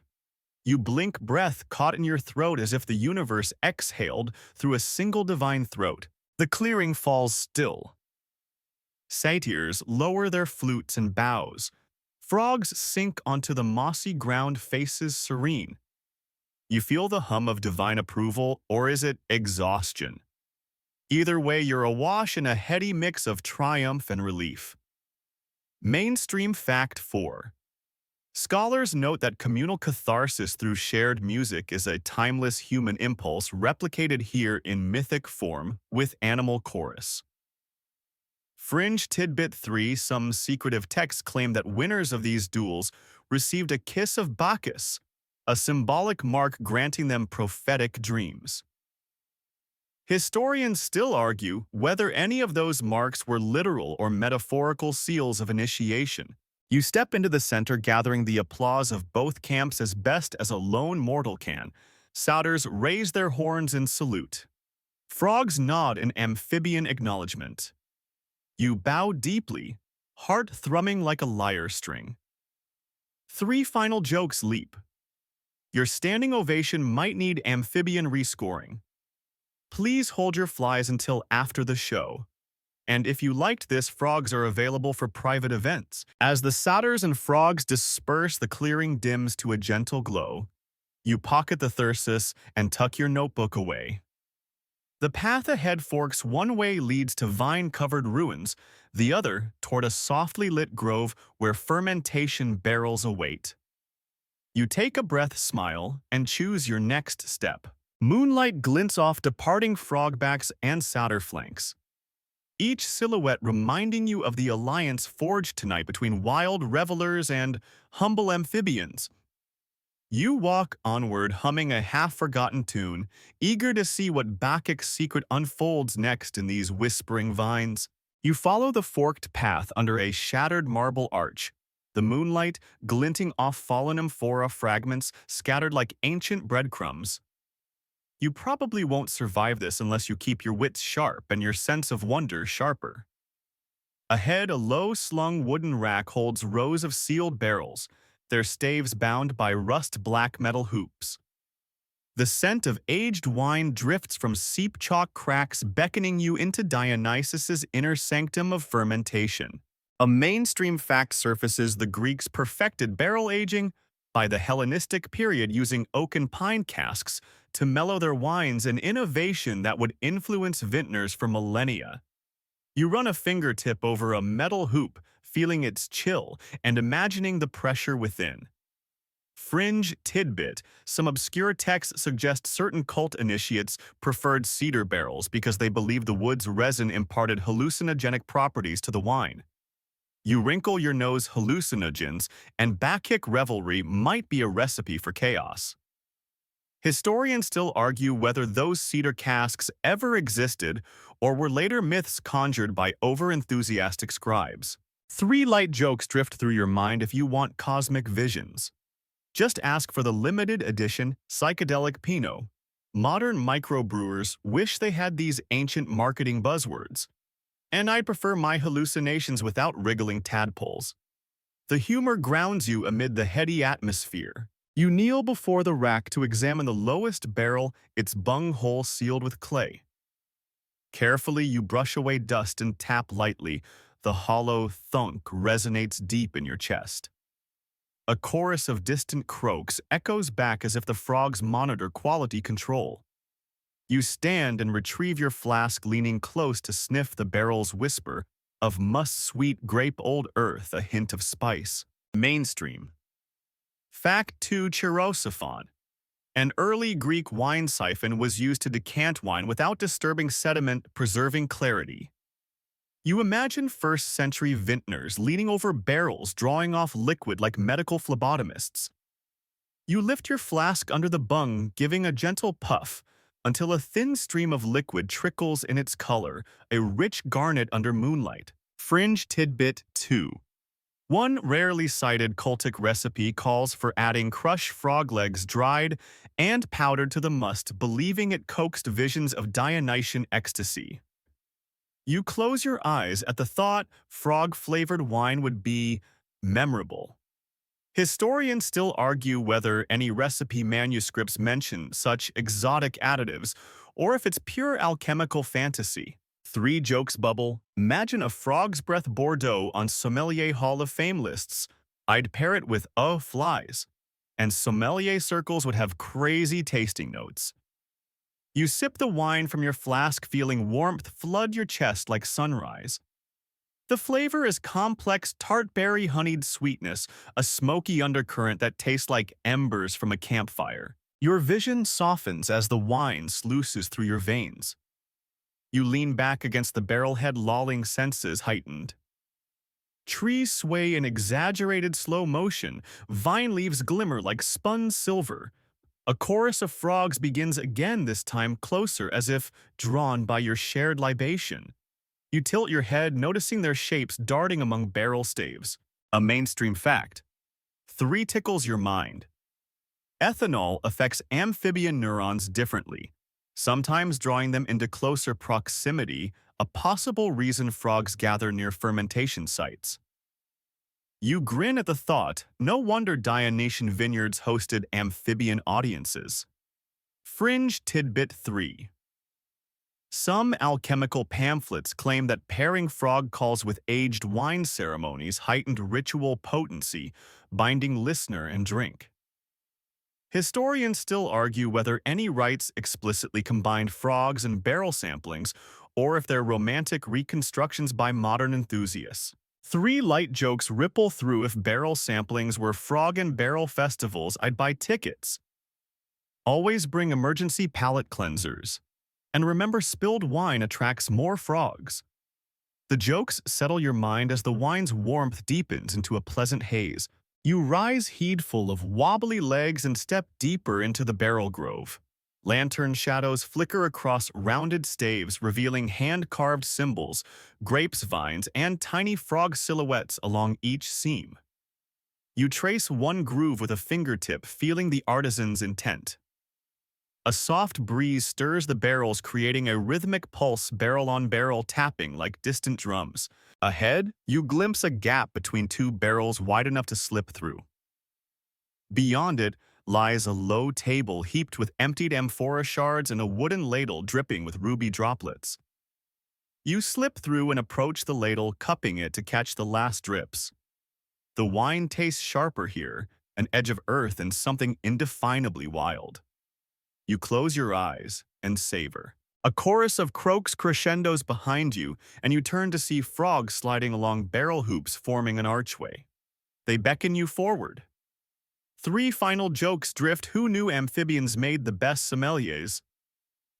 You blink, breath caught in your throat as if the universe exhaled through a single divine throat. The clearing falls still. Satyrs lower their flutes and bows. Frogs sink onto the mossy ground, faces serene. You feel the hum of divine approval, or is it exhaustion? Either way, you're awash in a heady mix of triumph and relief. Mainstream Fact 4. Scholars note that communal catharsis through shared music is a timeless human impulse replicated here in mythic form with animal chorus. Fringe Tidbit 3. Some secretive texts claim that winners of these duels received a kiss of Bacchus, a symbolic mark granting them prophetic dreams. Historians still argue whether any of those marks were literal or metaphorical seals of initiation. You step into the center, gathering the applause of both camps as best as a lone mortal can. Satyrs raise their horns in salute. Frogs nod in amphibian acknowledgement. You bow deeply, heart thrumming like a lyre string. Three final jokes leap. Your standing ovation might need amphibian rescoring. Please hold your flies until after the show. And if you liked this, frogs are available for private events. As the satyrs and frogs disperse, the clearing dims to a gentle glow. You pocket the thyrsus and tuck your notebook away. The path ahead forks. One way leads to vine-covered ruins, the other toward a softly lit grove where fermentation barrels await. You take a breath, smile, and choose your next step. Moonlight glints off departing frogbacks and satyr flanks, each silhouette reminding you of the alliance forged tonight between wild revelers and humble amphibians. You walk onward, humming a half-forgotten tune, eager to see what Bacchic's secret unfolds next in these whispering vines. You follow the forked path under a shattered marble arch, the moonlight glinting off fallen amphora fragments scattered like ancient breadcrumbs. You probably won't survive this unless you keep your wits sharp and your sense of wonder sharper. Ahead, a low-slung wooden rack holds rows of sealed barrels, their staves bound by rust-black metal hoops. The scent of aged wine drifts from seep chalk cracks, beckoning you into Dionysus's inner sanctum of fermentation. A mainstream fact surfaces: the Greeks perfected barrel aging by the Hellenistic period, using oak and pine casks to mellow their wines, an innovation that would influence vintners for millennia. You run a fingertip over a metal hoop, feeling its chill and imagining the pressure within. Fringe tidbit: some obscure texts suggest certain cult initiates preferred cedar barrels because they believed the wood's resin imparted hallucinogenic properties to the wine. You wrinkle your nose. Hallucinogens and Bacchic revelry might be a recipe for chaos. Historians still argue whether those cedar casks ever existed or were later myths conjured by over-enthusiastic scribes. Three light jokes drift through your mind if you want cosmic visions. Just ask for the limited edition psychedelic Pinot. Modern microbrewers wish they had these ancient marketing buzzwords. And I'd prefer my hallucinations without wriggling tadpoles. The humor grounds you amid the heady atmosphere. You kneel before the rack to examine the lowest barrel, its bunghole sealed with clay. Carefully, you brush away dust and tap lightly. The hollow thunk resonates deep in your chest. A chorus of distant croaks echoes back as if the frogs monitor quality control. You stand and retrieve your flask, leaning close to sniff the barrel's whisper of musk-sweet grape old earth, a hint of spice. Mainstream. Fact 2: Chirosophon. An early Greek wine siphon was used to decant wine without disturbing sediment, preserving clarity. You imagine first-century vintners leaning over barrels, drawing off liquid like medical phlebotomists. You lift your flask under the bung, giving a gentle puff, until a thin stream of liquid trickles in its color, a rich garnet under moonlight. Fringe tidbit 2. One rarely cited cultic recipe calls for adding crushed frog legs, dried and powdered, to the must, believing it coaxed visions of Dionysian ecstasy. You close your eyes at the thought frog-flavored wine would be memorable. Historians still argue whether any recipe manuscripts mention such exotic additives or if it's pure alchemical fantasy. Three jokes bubble: imagine a frog's breath Bordeaux on sommelier Hall of Fame lists. I'd pair it with flies, and sommelier circles would have crazy tasting notes. You sip the wine from your flask, feeling warmth flood your chest like sunrise. The flavor is complex, tart berry honeyed sweetness, a smoky undercurrent that tastes like embers from a campfire. Your vision softens as the wine sluices through your veins. You lean back against the barrelhead, lolling, senses heightened. Trees sway in exaggerated slow motion, vine leaves glimmer like spun silver. A chorus of frogs begins again, this time closer, as if drawn by your shared libation. You tilt your head, noticing their shapes darting among barrel staves. A mainstream fact. 3 tickles your mind. Ethanol affects amphibian neurons differently. sometimes drawing them into closer proximity, a possible reason frogs gather near fermentation sites. You grin at the thought, no wonder Dionysian vineyards hosted amphibian audiences. Fringe Tidbit 3. Some alchemical pamphlets claim that pairing frog calls with aged wine ceremonies heightened ritual potency, binding listener and drink. Historians still argue whether any rites explicitly combined frogs and barrel samplings, or if they're romantic reconstructions by modern enthusiasts. 3 light jokes ripple through: if barrel samplings were frog and barrel festivals, I'd buy tickets. Always bring emergency palate cleansers. And remember, spilled wine attracts more frogs. The jokes settle your mind as the wine's warmth deepens into a pleasant haze. You rise heedful of wobbly legs and step deeper into the barrel grove. Lantern shadows flicker across rounded staves, revealing hand-carved symbols, grapes vines, and tiny frog silhouettes along each seam. You trace one groove with a fingertip, feeling the artisan's intent. A soft breeze stirs the barrels, creating a rhythmic pulse, barrel-on-barrel tapping like distant drums. Ahead, you glimpse a gap between 2 barrels wide enough to slip through. Beyond it lies a low table heaped with emptied amphora shards and a wooden ladle dripping with ruby droplets. You slip through and approach the ladle, cupping it to catch the last drips. The wine tastes sharper here, an edge of earth and something indefinably wild. You close your eyes and savor. A chorus of croaks crescendos behind you, and you turn to see frogs sliding along barrel hoops, forming an archway. They beckon you forward. 3 final jokes drift: who knew amphibians made the best sommeliers?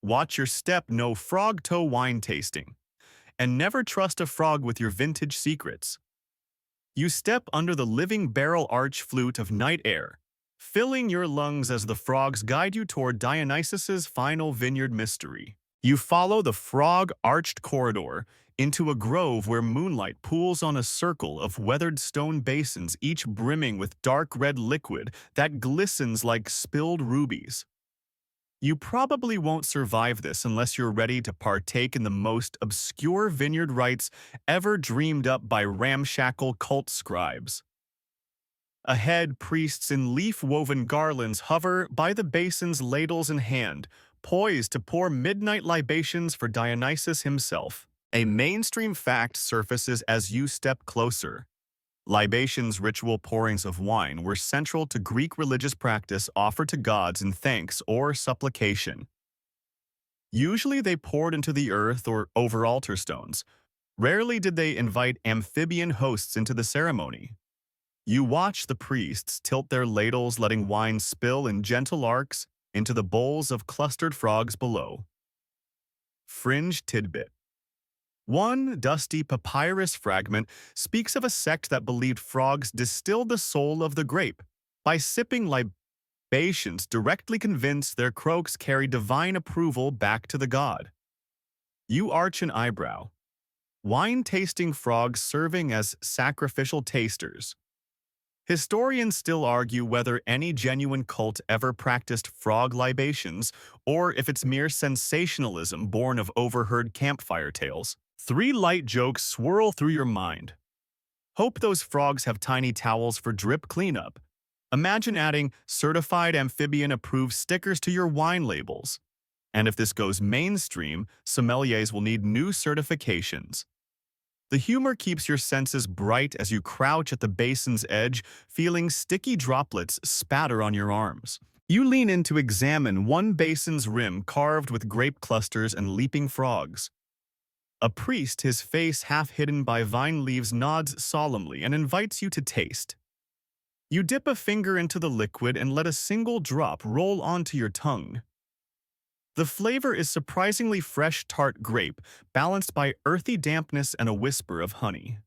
Watch your step, no frog toe wine tasting. And never trust a frog with your vintage secrets. You step under the living barrel arch flute of night air, filling your lungs as the frogs guide you toward Dionysus's final vineyard mystery. You follow the frog-arched corridor into a grove where moonlight pools on a circle of weathered stone basins, each brimming with dark red liquid that glistens like spilled rubies. You probably won't survive this unless you're ready to partake in the most obscure vineyard rites ever dreamed up by ramshackle cult scribes. Ahead, priests in leaf-woven garlands hover by the basins, ladles in hand, poised to pour midnight libations for Dionysus himself. A mainstream fact surfaces as you step closer. Libations, ritual pourings of wine, were central to Greek religious practice offered to gods in thanks or supplication. Usually they poured into the earth or over altar stones. Rarely did they invite amphibian hosts into the ceremony. You watch the priests tilt their ladles, letting wine spill in gentle arcs into the bowls of clustered frogs below. Fringe tidbit. One dusty papyrus fragment speaks of a sect that believed frogs distilled the soul of the grape by sipping libations, directly convinced their croaks carried divine approval back to the god. You arch an eyebrow. Wine-tasting frogs serving as sacrificial tasters. Historians still argue whether any genuine cult ever practiced frog libations, or if it's mere sensationalism born of overheard campfire tales. 3 light jokes swirl through your mind. Hope those frogs have tiny towels for drip cleanup. Imagine adding certified amphibian-approved stickers to your wine labels. And if this goes mainstream, sommeliers will need new certifications. The humor keeps your senses bright as you crouch at the basin's edge, feeling sticky droplets spatter on your arms. You lean in to examine one basin's rim carved with grape clusters and leaping frogs. A priest, his face half hidden by vine leaves, nods solemnly and invites you to taste. You dip a finger into the liquid and let a single drop roll onto your tongue. The flavor is surprisingly fresh, tart grape, balanced by earthy dampness and a whisper of honey.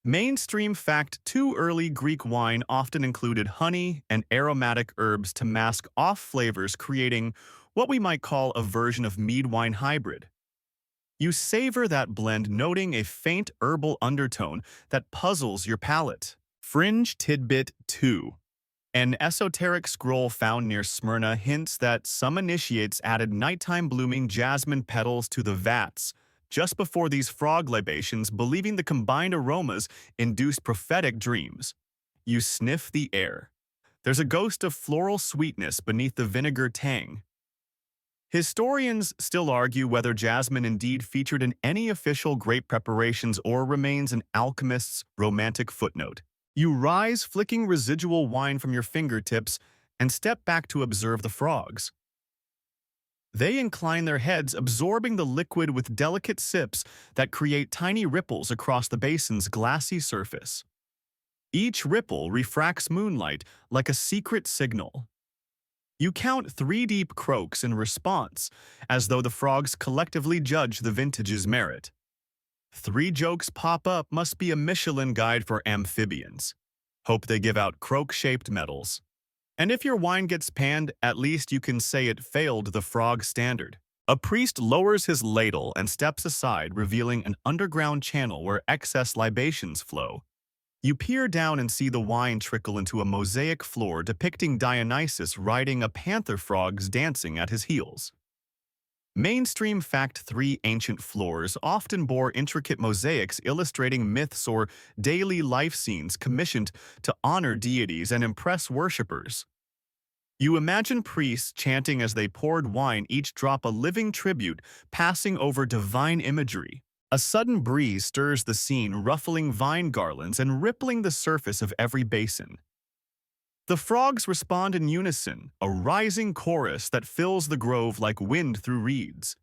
Mainstream fact: 2 early Greek wine often included honey and aromatic herbs to mask off flavors, creating what we might call a version of mead-wine hybrid. You savor that blend, noting a faint herbal undertone that puzzles your palate. Fringe tidbit 2. An esoteric scroll found near Smyrna hints that some initiates added nighttime blooming jasmine petals to the vats just before these frog libations, believing the combined aromas induced prophetic dreams. You sniff the air. There's a ghost of floral sweetness beneath the vinegar tang. Historians still argue whether jasmine indeed featured in any official grape preparations or remains an alchemist's romantic footnote. You rise, flicking residual wine from your fingertips, and step back to observe the frogs. They incline their heads, absorbing the liquid with delicate sips that create tiny ripples across the basin's glassy surface. Each ripple refracts moonlight like a secret signal. You count 3 deep croaks in response, as though the frogs collectively judge the vintage's merit. 3 jokes pop up must be a Michelin guide for amphibians. Hope they give out croak-shaped medals. And if your wine gets panned, at least you can say it failed the frog standard. A priest lowers his ladle and steps aside, revealing an underground channel where excess libations flow. You peer down and see the wine trickle into a mosaic floor depicting Dionysus riding a panther frogs dancing at his heels. Mainstream Fact 3 ancient floors often bore intricate mosaics illustrating myths or daily life scenes commissioned to honor deities and impress worshippers. You imagine priests chanting as they poured wine, each drop a living tribute, passing over divine imagery. A sudden breeze stirs the scene, ruffling vine garlands and rippling the surface of every basin. The frogs respond in unison, a rising chorus that fills the grove like wind through reeds.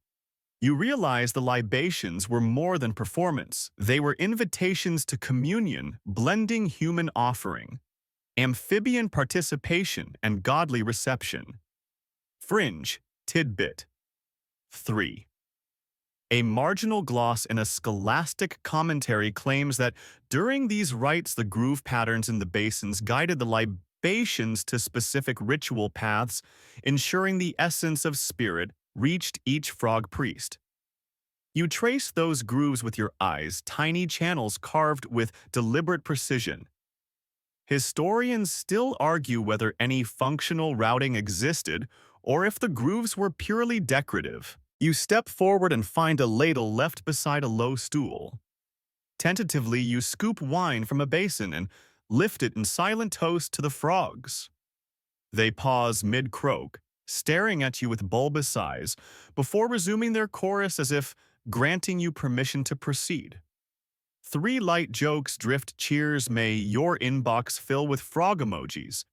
You realize the libations were more than performance. They were invitations to communion, blending human offering, amphibian participation, and godly reception. Fringe tidbit 3. A marginal gloss in a scholastic commentary claims that during these rites the groove patterns in the basins guided the libations to specific ritual paths, ensuring the essence of spirit reached each frog priest. You trace those grooves with your eyes, tiny channels carved with deliberate precision. Historians still argue whether any functional routing existed or if the grooves were purely decorative. You step forward and find a ladle left beside a low stool. Tentatively, you scoop wine from a basin and lift it in silent toast to the frogs. They pause mid-croak, staring at you with bulbous eyes, before resuming their chorus as if granting you permission to proceed. 3 light jokes drift cheers. May your inbox fill with frog emojis.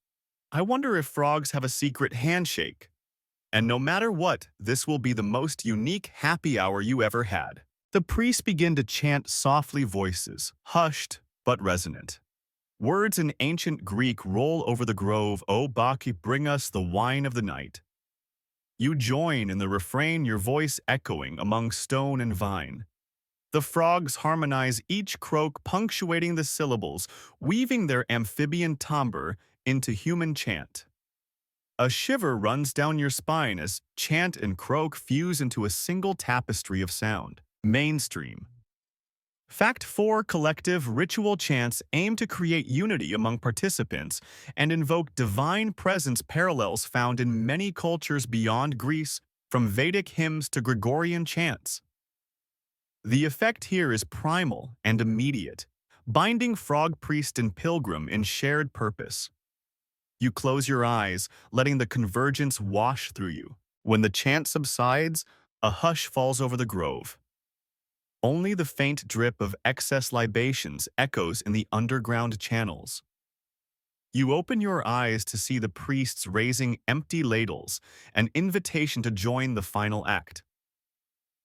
I wonder if frogs have a secret handshake. And no matter what, this will be the most unique happy hour you ever had. The priests begin to chant softly, voices, hushed but resonant. Words in ancient Greek roll over the grove, O Bacchi, bring us the wine of the night. You join in the refrain, your voice echoing among stone and vine. The frogs harmonize, each croak punctuating the syllables, weaving their amphibian timbre into human chant. A shiver runs down your spine as chant and croak fuse into a single tapestry of sound. Mainstream Fact 4 collective ritual chants aim to create unity among participants and invoke divine presence, parallels found in many cultures beyond Greece, from Vedic hymns to Gregorian chants. The effect here is primal and immediate, binding frog priest and pilgrim in shared purpose. You close your eyes, letting the convergence wash through you. When the chant subsides, a hush falls over the grove. Only the faint drip of excess libations echoes in the underground channels. You open your eyes to see the priests raising empty ladles, an invitation to join the final act.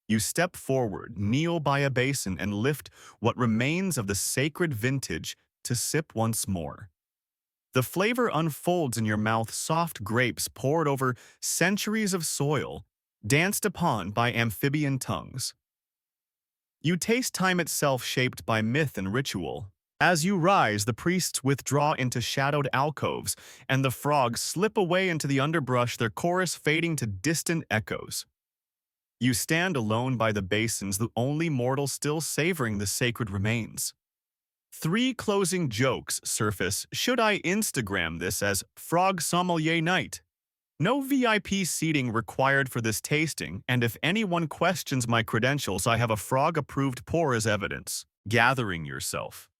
You step forward, kneel by a basin, and lift what remains of the sacred vintage to sip once more. The flavor unfolds in your mouth, soft grapes poured over centuries of soil, danced upon by amphibian tongues. You taste time itself, shaped by myth and ritual. As you rise, the priests withdraw into shadowed alcoves, and the frogs slip away into the underbrush, their chorus fading to distant echoes. You stand alone by the basins, the only mortal still savoring the sacred remains. Three closing jokes surface should I Instagram this as Frog Sommelier Night. No VIP seating required for this tasting, and if anyone questions my credentials, I have a frog-approved pour as evidence. Gathering yourself.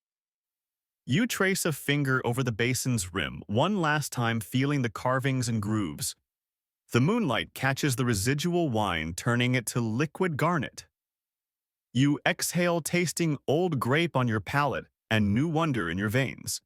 You trace a finger over the basin's rim, one last time feeling the carvings and grooves. The moonlight catches the residual wine, turning it to liquid garnet. You exhale, tasting old grape on your palate and new wonder in your veins.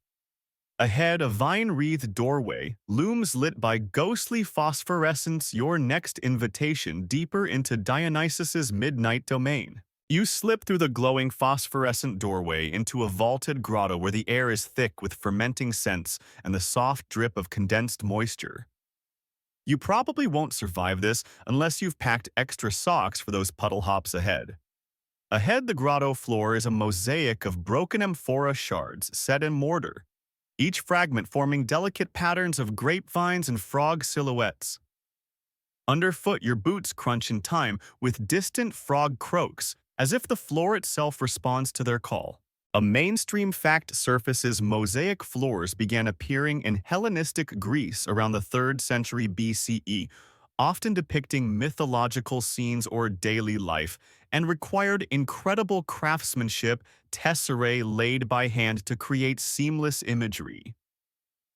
Ahead, a vine-wreathed doorway looms lit by ghostly phosphorescence, your next invitation deeper into Dionysus's midnight domain. You slip through the glowing phosphorescent doorway into a vaulted grotto where the air is thick with fermenting scents and the soft drip of condensed moisture. You probably won't survive this unless you've packed extra socks for those puddle hops ahead. Ahead, the grotto floor is a mosaic of broken amphora shards set in mortar, each fragment forming delicate patterns of grapevines and frog silhouettes. Underfoot, your boots crunch in time with distant frog croaks, as if the floor itself responds to their call. A mainstream fact surfaces mosaic floors began appearing in Hellenistic Greece around the 3rd century BCE, often depicting mythological scenes or daily life, and required incredible craftsmanship, tesserae laid by hand to create seamless imagery.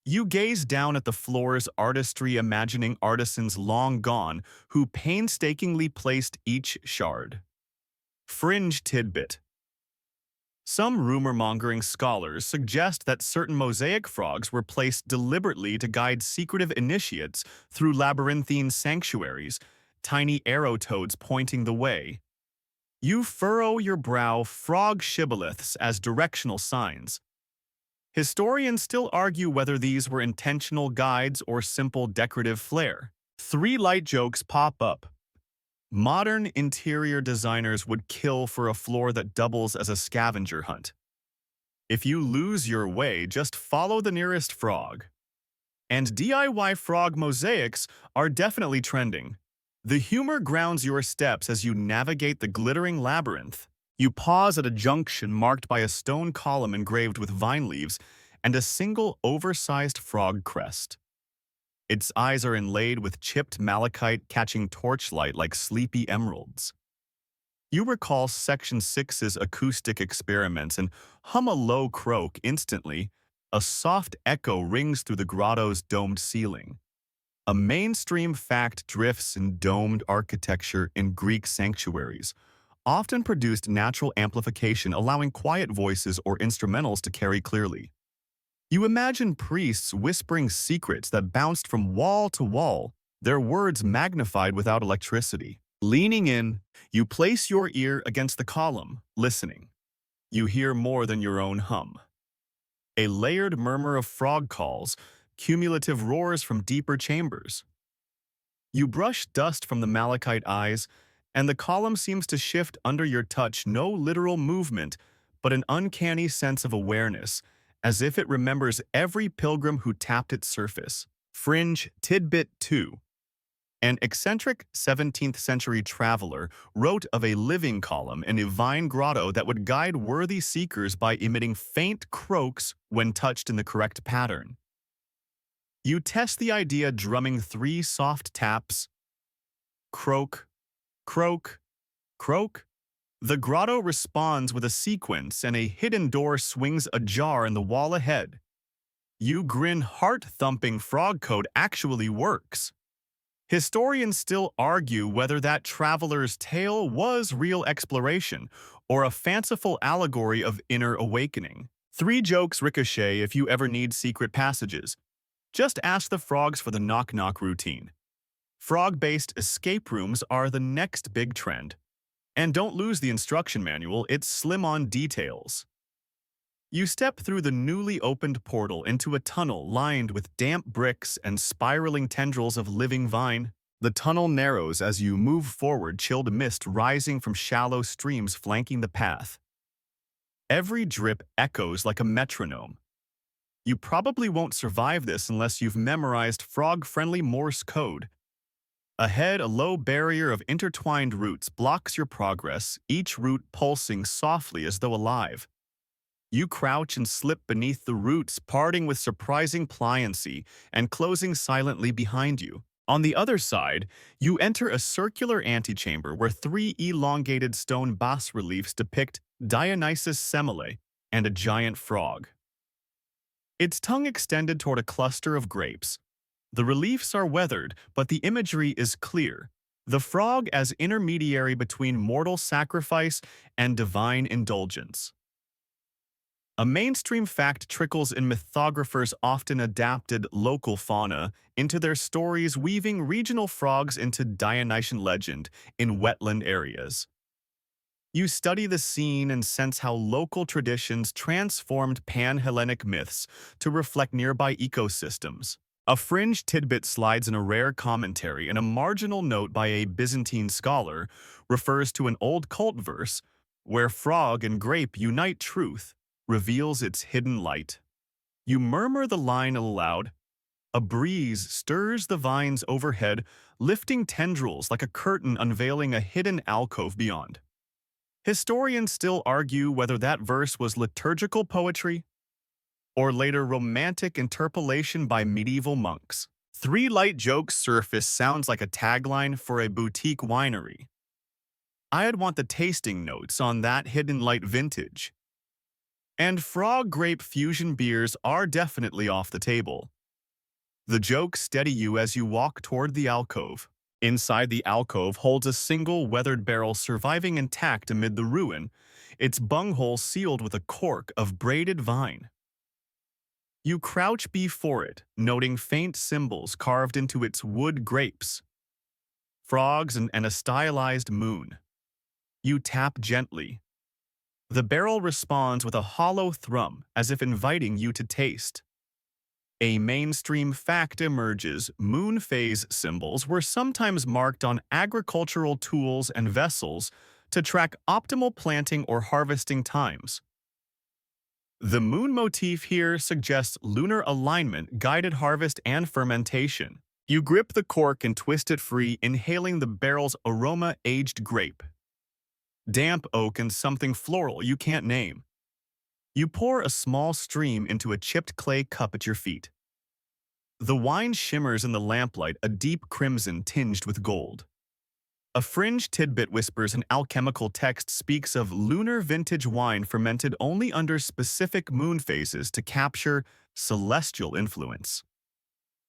You gaze down at the floor's artistry, imagining artisans long gone who painstakingly placed each shard. Fringe tidbit. Some rumor-mongering scholars suggest that certain mosaic frogs were placed deliberately to guide secretive initiates through labyrinthine sanctuaries, tiny arrow toads pointing the way. You furrow your brow, frog shibboleths as directional signs. Historians still argue whether these were intentional guides or simple decorative flair. 3 light jokes pop up. Modern interior designers would kill for a floor that doubles as a scavenger hunt. If you lose your way, just follow the nearest frog. And DIY frog mosaics are definitely trending. The humor grounds your steps as you navigate the glittering labyrinth. You pause at a junction marked by a stone column engraved with vine leaves and a single oversized frog crest. Its eyes are inlaid with chipped malachite catching torchlight like sleepy emeralds. You recall Section 6's acoustic experiments and hum a low croak instantly. A soft echo rings through the grotto's domed ceiling. A mainstream fact drifts in domed architecture in Greek sanctuaries, often produced natural amplification allowing quiet voices or instrumentals to carry clearly. You imagine priests whispering secrets that bounced from wall to wall, their words magnified without electricity. Leaning in, you place your ear against the column, listening. You hear more than your own hum. A layered murmur of frog calls, cumulative roars from deeper chambers. You brush dust from the malachite eyes, and the column seems to shift under your touch, no literal movement, but an uncanny sense of awareness, as if it remembers every pilgrim who tapped its surface. Fringe tidbit 2. An eccentric 17th century traveler wrote of a living column in a vine grotto that would guide worthy seekers by emitting faint croaks when touched in the correct pattern. You test the idea, drumming 3 soft taps. Croak, croak, croak. The grotto responds with a sequence, and a hidden door swings ajar in the wall ahead. You grin, heart-thumping frog code actually works. Historians still argue whether that traveler's tale was real exploration or a fanciful allegory of inner awakening. 3 jokes ricochet if you ever need secret passages. Just ask the frogs for the knock-knock routine. Frog-based escape rooms are the next big trend. And don't lose the instruction manual, it's slim on details. You step through the newly opened portal into a tunnel lined with damp bricks and spiraling tendrils of living vine. The tunnel narrows as you move forward, chilled mist rising from shallow streams flanking the path. Every drip echoes like a metronome. You probably won't survive this unless you've memorized frog-friendly Morse code. Ahead, a low barrier of intertwined roots blocks your progress, each root pulsing softly as though alive. You crouch and slip beneath the roots, parting with surprising pliancy and closing silently behind you. On the other side, you enter a circular antechamber where three elongated stone bas-reliefs depict Dionysus Semele and a giant frog. Its tongue extended toward a cluster of grapes. The reliefs are weathered, but the imagery is clear. The frog as intermediary between mortal sacrifice and divine indulgence. A mainstream fact trickles in mythographers' often adapted local fauna into their stories, weaving regional frogs into Dionysian legend in wetland areas. You study the scene and sense how local traditions transformed pan-Hellenic myths to reflect nearby ecosystems. A fringe tidbit slides in a rare commentary, and a marginal note by a Byzantine scholar refers to an old cult verse where frog and grape unite truth, reveals its hidden light. You murmur the line aloud. A breeze stirs the vines overhead, lifting tendrils like a curtain unveiling a hidden alcove beyond. Historians still argue whether that verse was liturgical poetry or later romantic interpolation by medieval monks. Three light jokes surface sounds like a tagline for a boutique winery. I'd want the tasting notes on that hidden light vintage. And frog grape fusion beers are definitely off the table. The jokes steady you as you walk toward the alcove. Inside the alcove holds a single weathered barrel surviving intact amid the ruin, its bunghole sealed with a cork of braided vine. You crouch before it, noting faint symbols carved into its wood grapes, frogs and a stylized moon. You tap gently. The barrel responds with a hollow thrum, as if inviting you to taste. A mainstream fact emerges: moon phase symbols were sometimes marked on agricultural tools and vessels to track optimal planting or harvesting times. The moon motif here suggests lunar alignment, guided harvest, and fermentation. You grip the cork and twist it free, inhaling the barrel's aroma: aged grape, damp oak, and something floral you can't name. You pour a small stream into a chipped clay cup at your feet. The wine shimmers in the lamplight, a deep crimson tinged with gold. A fringe tidbit whispers an alchemical text speaks of lunar vintage wine fermented only under specific moon phases to capture celestial influence.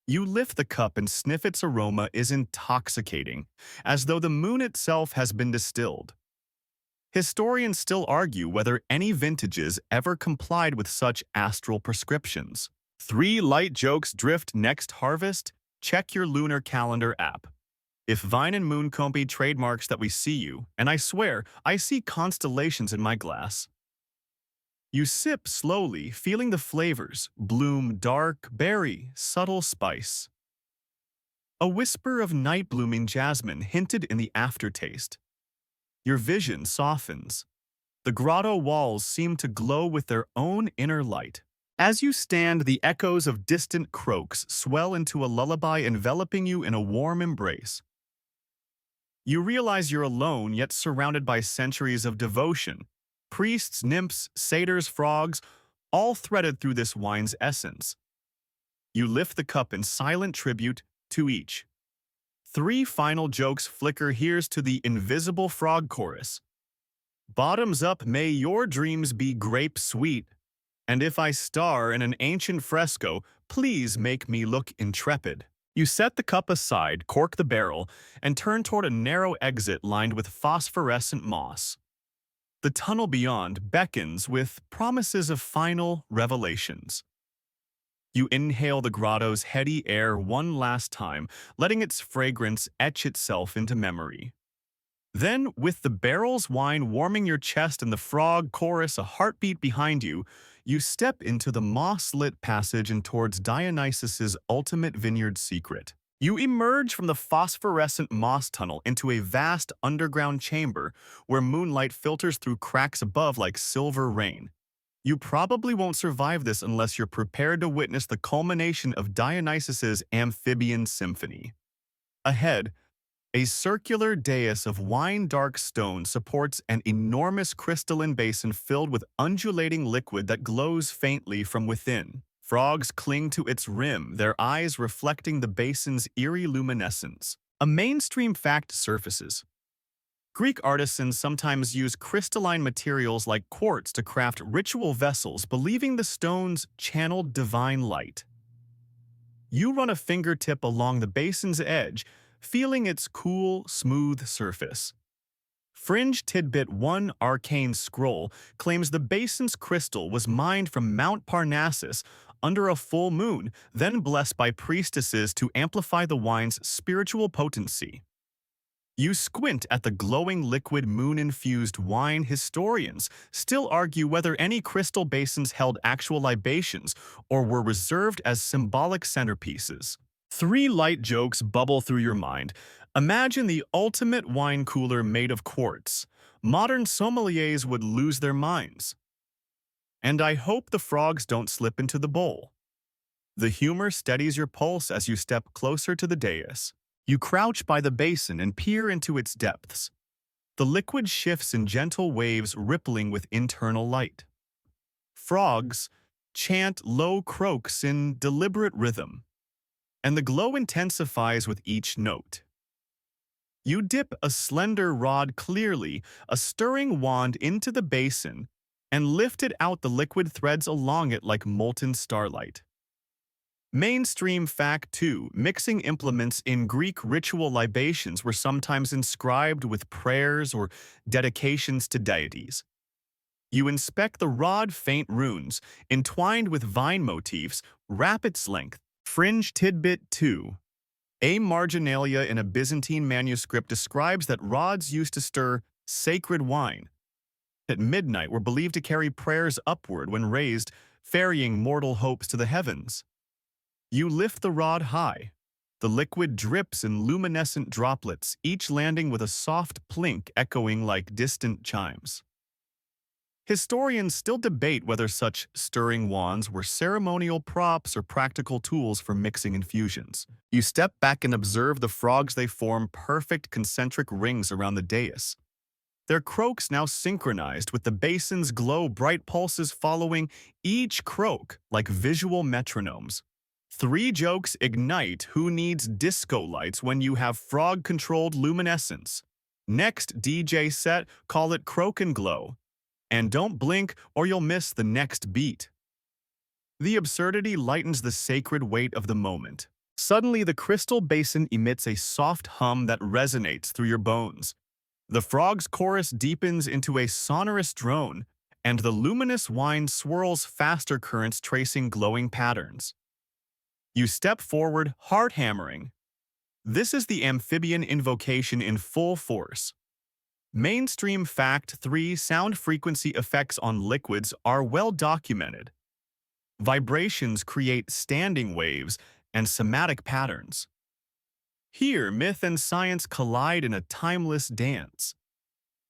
You lift the cup and sniff its aroma is intoxicating, as though the moon itself has been distilled. Historians still argue whether any vintages ever complied with such astral prescriptions. Three light jokes drift next harvest. Check your lunar calendar app. If Vine and Moon can't be trademarks that we see you, and I swear, I see constellations in my glass. You sip slowly, feeling the flavors: bloom, dark, berry, subtle spice. A whisper of night-blooming jasmine hinted in the aftertaste. Your vision softens. The grotto walls seem to glow with their own inner light. As you stand, the echoes of distant croaks swell into a lullaby, enveloping you in a warm embrace. You realize you're alone, yet surrounded by centuries of devotion. Priests, nymphs, satyrs, frogs, all threaded through this wine's essence. You lift the cup in silent tribute to each. Three final jokes flicker. Here's to the invisible frog chorus. Bottoms up, may your dreams be grape sweet. And if I star in an ancient fresco, please make me look intrepid. You set the cup aside, cork the barrel, and turn toward a narrow exit lined with phosphorescent moss. The tunnel beyond beckons with promises of final revelations. You inhale the grotto's heady air one last time, letting its fragrance etch itself into memory. Then, with the barrel's wine warming your chest and the frog chorus a heartbeat behind you, you step into the moss-lit passage and towards Dionysus's ultimate vineyard secret. You emerge from the phosphorescent moss tunnel into a vast underground chamber where moonlight filters through cracks above like silver rain. You probably won't survive this unless you're prepared to witness the culmination of Dionysus's amphibian symphony. Ahead, A circular dais of wine-dark stone supports an enormous crystalline basin filled with undulating liquid that glows faintly from within. Frogs cling to its rim, their eyes reflecting the basin's eerie luminescence. A mainstream fact surfaces. Greek artisans sometimes use crystalline materials like quartz to craft ritual vessels, believing the stones channeled divine light. You run a fingertip along the basin's edge, feeling its cool, smooth surface. Fringe Tidbit 1 Arcane Scroll claims the basin's crystal was mined from Mount Parnassus under a full moon, then blessed by priestesses to amplify the wine's spiritual potency. You squint at the glowing liquid moon-infused wine. Historians still argue whether any crystal basins held actual libations or were reserved as symbolic centerpieces. 3 light jokes bubble through your mind. Imagine the ultimate wine cooler made of quartz. Modern sommeliers would lose their minds. And I hope the frogs don't slip into the bowl. The humor steadies your pulse as you step closer to the dais. You crouch by the basin and peer into its depths. The liquid shifts in gentle waves, rippling with internal light. Frogs chant low croaks in deliberate rhythm, and the glow intensifies with each note. You dip a slender rod clearly, a stirring wand, into the basin and lift it out. The liquid threads along it like molten starlight. Mainstream fact 2. Mixing implements in Greek ritual libations were sometimes inscribed with prayers or dedications to deities. You inspect the rod. Faint runes, entwined with vine motifs, wrap its length. Fringe Tidbit 2. A marginalia in a Byzantine manuscript describes that rods used to stir sacred wine at midnight were believed to carry prayers upward when raised, ferrying mortal hopes to the heavens. You lift the rod high. The liquid drips in luminescent droplets, each landing with a soft plink echoing like distant chimes. Historians still debate whether such stirring wands were ceremonial props or practical tools for mixing infusions. You step back and observe the frogs. They form perfect concentric rings around the dais. Their croaks now synchronized with the basin's glow, bright pulses following each croak like visual metronomes. 3 jokes ignite. Who needs disco lights when you have frog-controlled luminescence? Next DJ set, call it croak and glow. And don't blink or you'll miss the next beat. The absurdity lightens the sacred weight of the moment. Suddenly, the crystal basin emits a soft hum that resonates through your bones. The frog's chorus deepens into a sonorous drone, and the luminous wine swirls faster currents tracing glowing patterns. You step forward, heart hammering. This is the amphibian invocation in full force. Mainstream fact 3. Sound frequency effects on liquids are well documented. Vibrations create standing waves and somatic patterns. Here, myth and science collide in a timeless dance.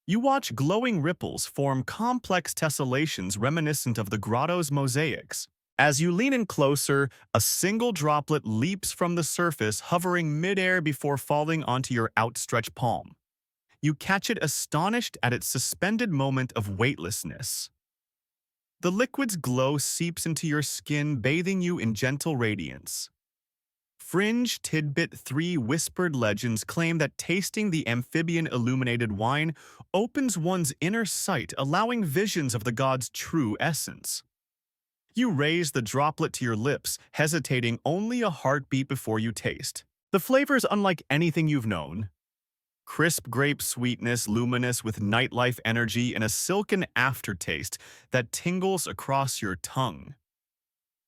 You watch glowing ripples form complex tessellations reminiscent of the grotto's mosaics. As you lean in closer, a single droplet leaps from the surface, hovering midair before falling onto your outstretched palm. You catch it, astonished at its suspended moment of weightlessness. The liquid's glow seeps into your skin, bathing you in gentle radiance. Fringe Tidbit 3. Whispered legends claim that tasting the amphibian illuminated wine opens one's inner sight, allowing visions of the god's true essence. You raise the droplet to your lips, hesitating only a heartbeat before you taste. The flavor is unlike anything you've known. Crisp grape sweetness, luminous with nightlife energy, and a silken aftertaste that tingles across your tongue.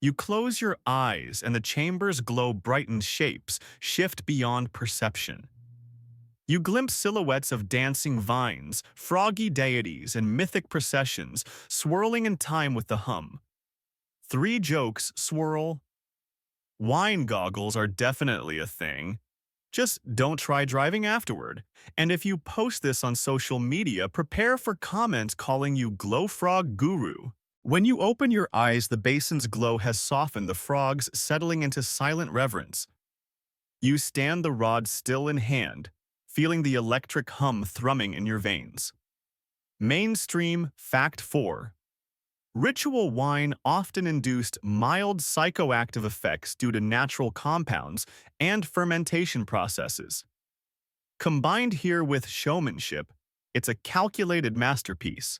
You close your eyes, and the chamber's glow brightens. Shapes shift beyond perception. You glimpse silhouettes of dancing vines, froggy deities, and mythic processions, swirling in time with the hum. 3 jokes swirl. Wine goggles are definitely a thing. Just don't try driving afterward. And if you post this on social media, prepare for comments calling you Glow Frog Guru. When you open your eyes, the basin's glow has softened, the frogs settling into silent reverence. You stand, the rod still in hand, feeling the electric hum thrumming in your veins. Mainstream Fact 4. Ritual wine often induced mild psychoactive effects due to natural compounds and fermentation processes. Combined here with showmanship, it's a calculated masterpiece.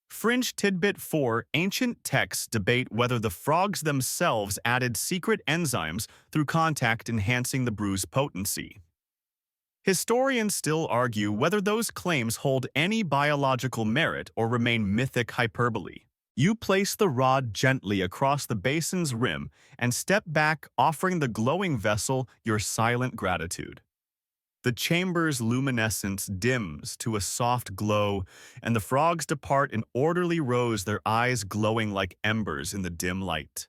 Fringe tidbit 4. Ancient texts debate whether the frogs themselves added secret enzymes through contact enhancing the brew's potency. Historians still argue whether those claims hold any biological merit or remain mythic hyperbole. You place the rod gently across the basin's rim and step back, offering the glowing vessel your silent gratitude. The chamber's luminescence dims to a soft glow, and the frogs depart in orderly rows, their eyes glowing like embers in the dim light.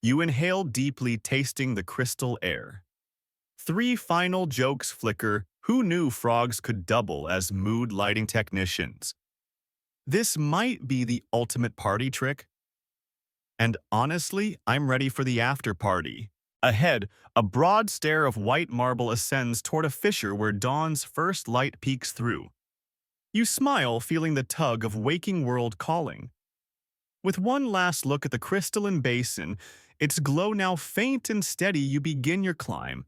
You inhale deeply, tasting the crystal air. 3 final jokes flicker. Who knew frogs could double as mood lighting technicians? This might be the ultimate party trick. And honestly, I'm ready for the after party. Ahead, a broad stair of white marble ascends toward a fissure where dawn's first light peeks through. You smile, feeling the tug of waking world calling. With one last look at the crystalline basin, its glow now faint and steady, you begin your climb,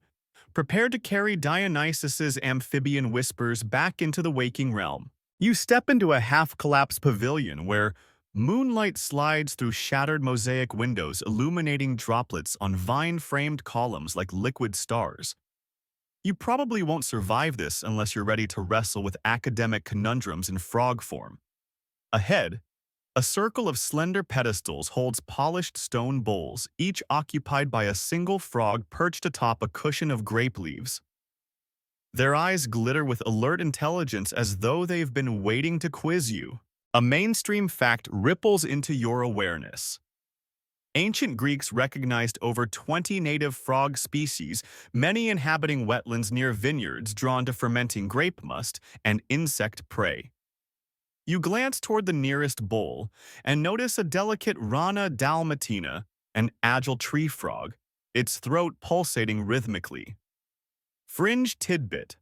prepared to carry Dionysus's amphibian whispers back into the waking realm. You step into a half-collapsed pavilion where moonlight slides through shattered mosaic windows, illuminating droplets on vine-framed columns like liquid stars. You probably won't survive this unless you're ready to wrestle with academic conundrums in frog form. Ahead, a circle of slender pedestals holds polished stone bowls, each occupied by a single frog perched atop a cushion of grape leaves. Their eyes glitter with alert intelligence as though they've been waiting to quiz you. A mainstream fact ripples into your awareness. Ancient Greeks recognized over 20 native frog species, many inhabiting wetlands near vineyards drawn to fermenting grape must and insect prey. You glance toward the nearest bowl and notice a delicate Rana dalmatina, an agile tree frog, its throat pulsating rhythmically. Fringe tidbit.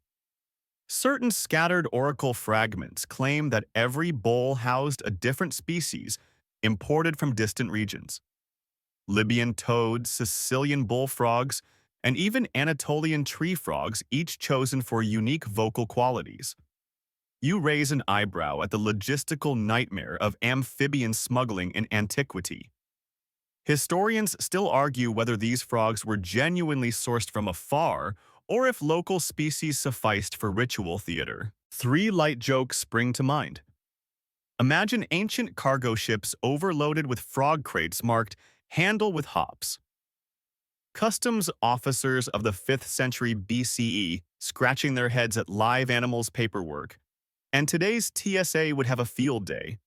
Certain scattered oracle fragments claim that every bowl housed a different species imported from distant regions. Libyan toads, Sicilian bullfrogs, and even Anatolian tree frogs, each chosen for unique vocal qualities. You raise an eyebrow at the logistical nightmare of amphibian smuggling in antiquity. Historians still argue whether these frogs were genuinely sourced from afar or if local species sufficed for ritual theater. 3 light jokes spring to mind. Imagine ancient cargo ships overloaded with frog crates marked "Handle with hops." Customs officers of the 5th century BCE scratching their heads at live animals' paperwork. And today's TSA would have a field day.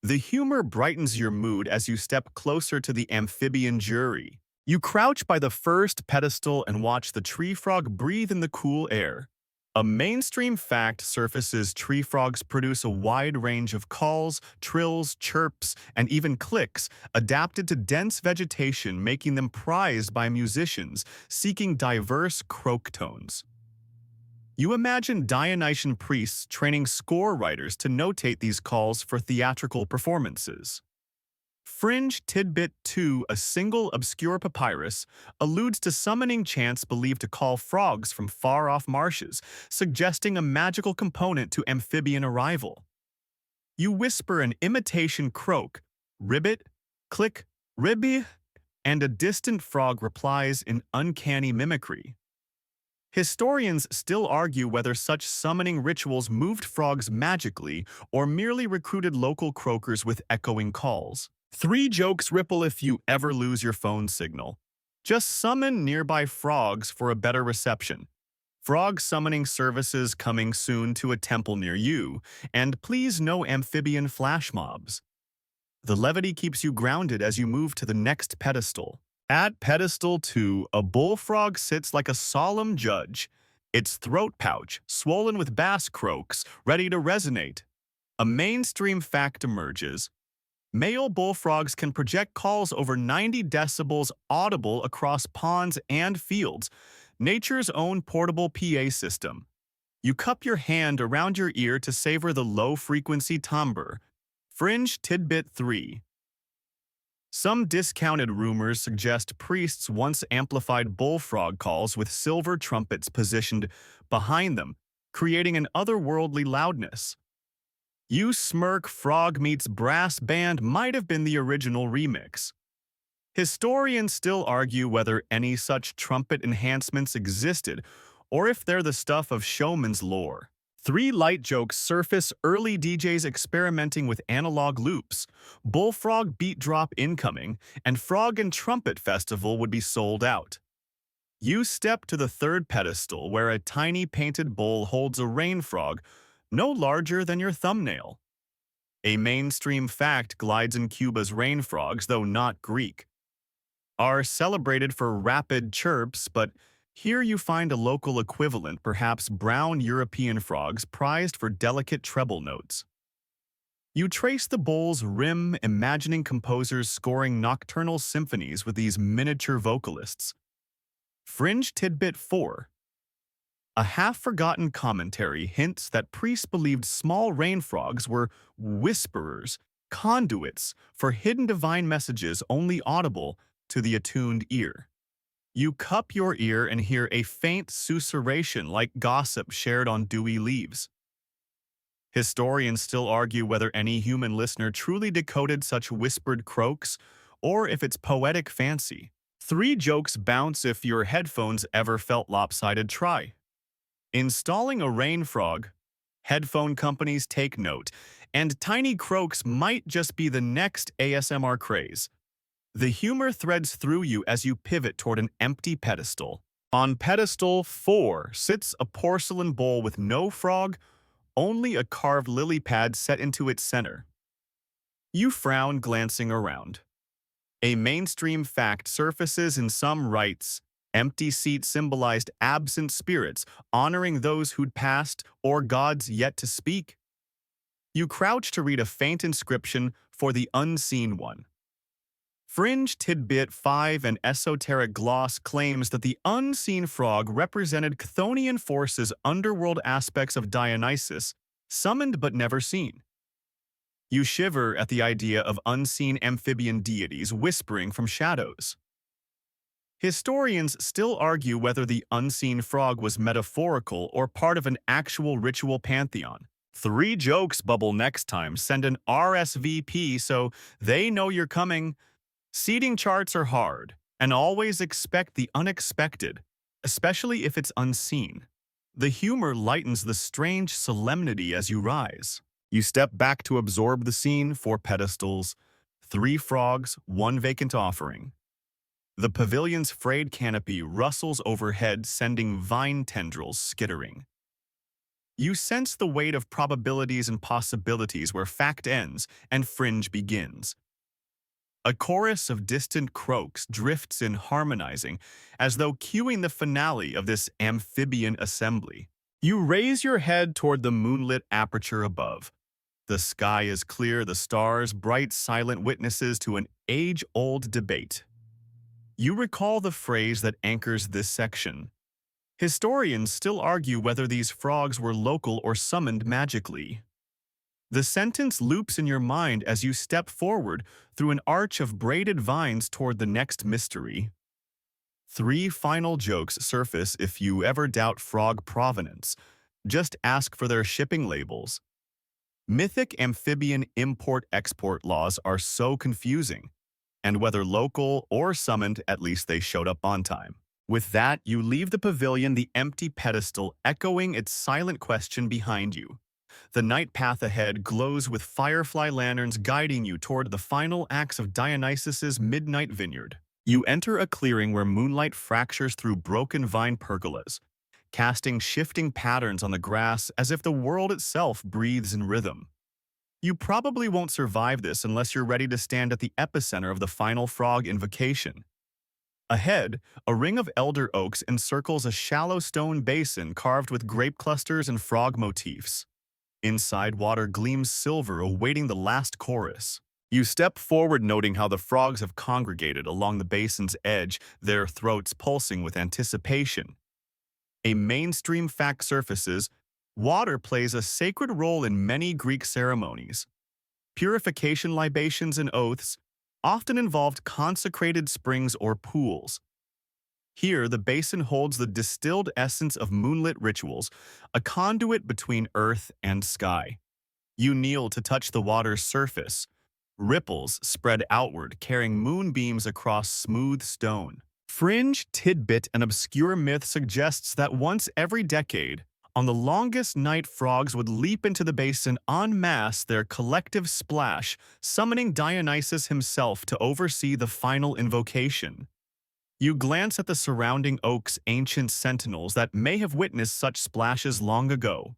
The humor brightens your mood as you step closer to the amphibian jury. You crouch by the first pedestal and watch the tree frog breathe in the cool air. A mainstream fact surfaces: tree frogs produce a wide range of calls, trills, chirps, and even clicks adapted to dense vegetation, making them prized by musicians seeking diverse croak tones. You imagine Dionysian priests training score writers to notate these calls for theatrical performances. Fringe tidbit 2. A single obscure papyrus alludes to summoning chants believed to call frogs from far-off marshes, suggesting a magical component to amphibian arrival. You whisper an imitation croak, ribbit, click, ribby, and a distant frog replies in uncanny mimicry. Historians still argue whether such summoning rituals moved frogs magically or merely recruited local croakers with echoing calls. 3 jokes ripple if you ever lose your phone signal. Just summon nearby frogs for a better reception. Frog summoning services coming soon to a temple near you, and please no amphibian flash mobs. The levity keeps you grounded as you move to the next pedestal. At pedestal 2, a bullfrog sits like a solemn judge, its throat pouch swollen with bass croaks, ready to resonate. A mainstream fact emerges. Male bullfrogs can project calls over 90 decibels audible across ponds and fields, nature's own portable PA system. You cup your hand around your ear to savor the low-frequency timbre. Fringe Tidbit 3. Some discounted rumors suggest priests once amplified bullfrog calls with silver trumpets positioned behind them, creating an otherworldly loudness. You Smirk Frog Meets Brass Band might have been the original remix. Historians still argue whether any such trumpet enhancements existed, or if they're the stuff of showman's lore. Three light jokes surface: early DJs experimenting with analog loops, bullfrog beat drop incoming, and frog and trumpet festival would be sold out. You step to the third pedestal where a tiny painted bull holds a rain frog, no larger than your thumbnail. A mainstream fact glides in Cuba's rain frogs, though not Greek, are celebrated for rapid chirps, but here you find a local equivalent, perhaps brown European frogs prized for delicate treble notes. You trace the bull's rim, imagining composers scoring nocturnal symphonies with these miniature vocalists. Fringe Tidbit 4. A half-forgotten commentary hints that priests believed small rain frogs were whisperers, conduits for hidden divine messages only audible to the attuned ear. You cup your ear and hear a faint susurration like gossip shared on dewy leaves. Historians still argue whether any human listener truly decoded such whispered croaks, or if it's poetic fancy. Three jokes bounce if your headphones ever felt lopsided. Try installing a rain frog. Headphone companies take note, and tiny croaks might just be the next ASMR craze. The humor threads through you as you pivot toward an empty pedestal. On pedestal 4 sits a porcelain bowl with no frog, only a carved lily pad set into its center. You frown, glancing around. A mainstream fact surfaces in some rites. Empty seats symbolized absent spirits, honoring those who'd passed or gods yet to speak. You crouch to read a faint inscription for the unseen one. Fringe Tidbit 5. An esoteric gloss claims that the unseen frog represented Chthonian forces, underworld aspects of Dionysus, summoned but never seen. You shiver at the idea of unseen amphibian deities whispering from shadows. Historians still argue whether the unseen frog was metaphorical or part of an actual ritual pantheon. Three jokes bubble next time. Send an RSVP so they know you're coming. Seating charts are hard, and always expect the unexpected, especially if it's unseen. The humor lightens the strange solemnity as you rise. You step back to absorb the scene. 4 pedestals, 3 frogs, 1 vacant offering. The pavilion's frayed canopy rustles overhead, sending vine tendrils skittering. You sense the weight of probabilities and possibilities where fact ends and fringe begins. A chorus of distant croaks drifts in, harmonizing, as though cueing the finale of this amphibian assembly. You raise your head toward the moonlit aperture above. The sky is clear, the stars bright, silent witnesses to an age-old debate. You recall the phrase that anchors this section. Historians still argue whether these frogs were local or summoned magically. The sentence loops in your mind as you step forward through an arch of braided vines toward the next mystery. 3 final jokes surface if you ever doubt frog provenance. Just ask for their shipping labels. Mythic amphibian import-export laws are so confusing, and whether local or summoned, at least they showed up on time. With that, you leave the pavilion, the empty pedestal echoing its silent question behind you. The night path ahead glows with firefly lanterns guiding you toward the final acts of Dionysus's midnight vineyard. You enter a clearing where moonlight fractures through broken vine pergolas, casting shifting patterns on the grass as if the world itself breathes in rhythm. You probably won't survive this unless you're ready to stand at the epicenter of the final frog invocation. Ahead, a ring of elder oaks encircles a shallow stone basin carved with grape clusters and frog motifs. Inside, water gleams silver, awaiting the last chorus. You step forward, noting how the frogs have congregated along the basin's edge, their throats pulsing with anticipation. A mainstream fact surfaces: Water plays a sacred role in many Greek ceremonies. Purification libations and oaths often involved consecrated springs or pools. Here, the basin holds the distilled essence of moonlit rituals, a conduit between earth and sky. You kneel to touch the water's surface. Ripples spread outward, carrying moonbeams across smooth stone. Fringe tidbit, an obscure myth suggests that once every decade, on the longest night, frogs would leap into the basin en masse, their collective splash, summoning Dionysus himself to oversee the final invocation. You glance at the surrounding oak's ancient sentinels that may have witnessed such splashes long ago.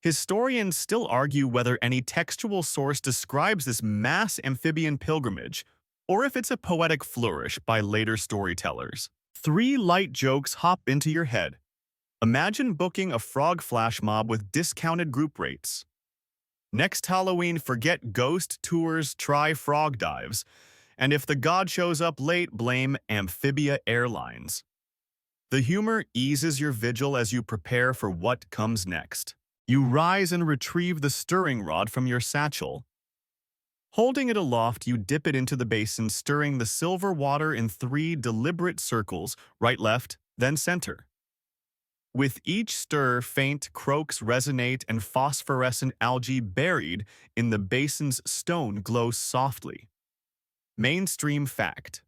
Historians still argue whether any textual source describes this mass amphibian pilgrimage, or if it's a poetic flourish by later storytellers. 3 light jokes hop into your head. Imagine booking a frog flash mob with discounted group rates. Next Halloween, forget ghost tours, try frog dives. And if the god shows up late, blame Amphibia Airlines. The humor eases your vigil as you prepare for what comes next. You rise and retrieve the stirring rod from your satchel. Holding it aloft, you dip it into the basin, stirring the silver water in 3 deliberate circles, right, left, then center. With each stir, faint croaks resonate and phosphorescent algae buried in the basin's stone glow softly. Mainstream fact: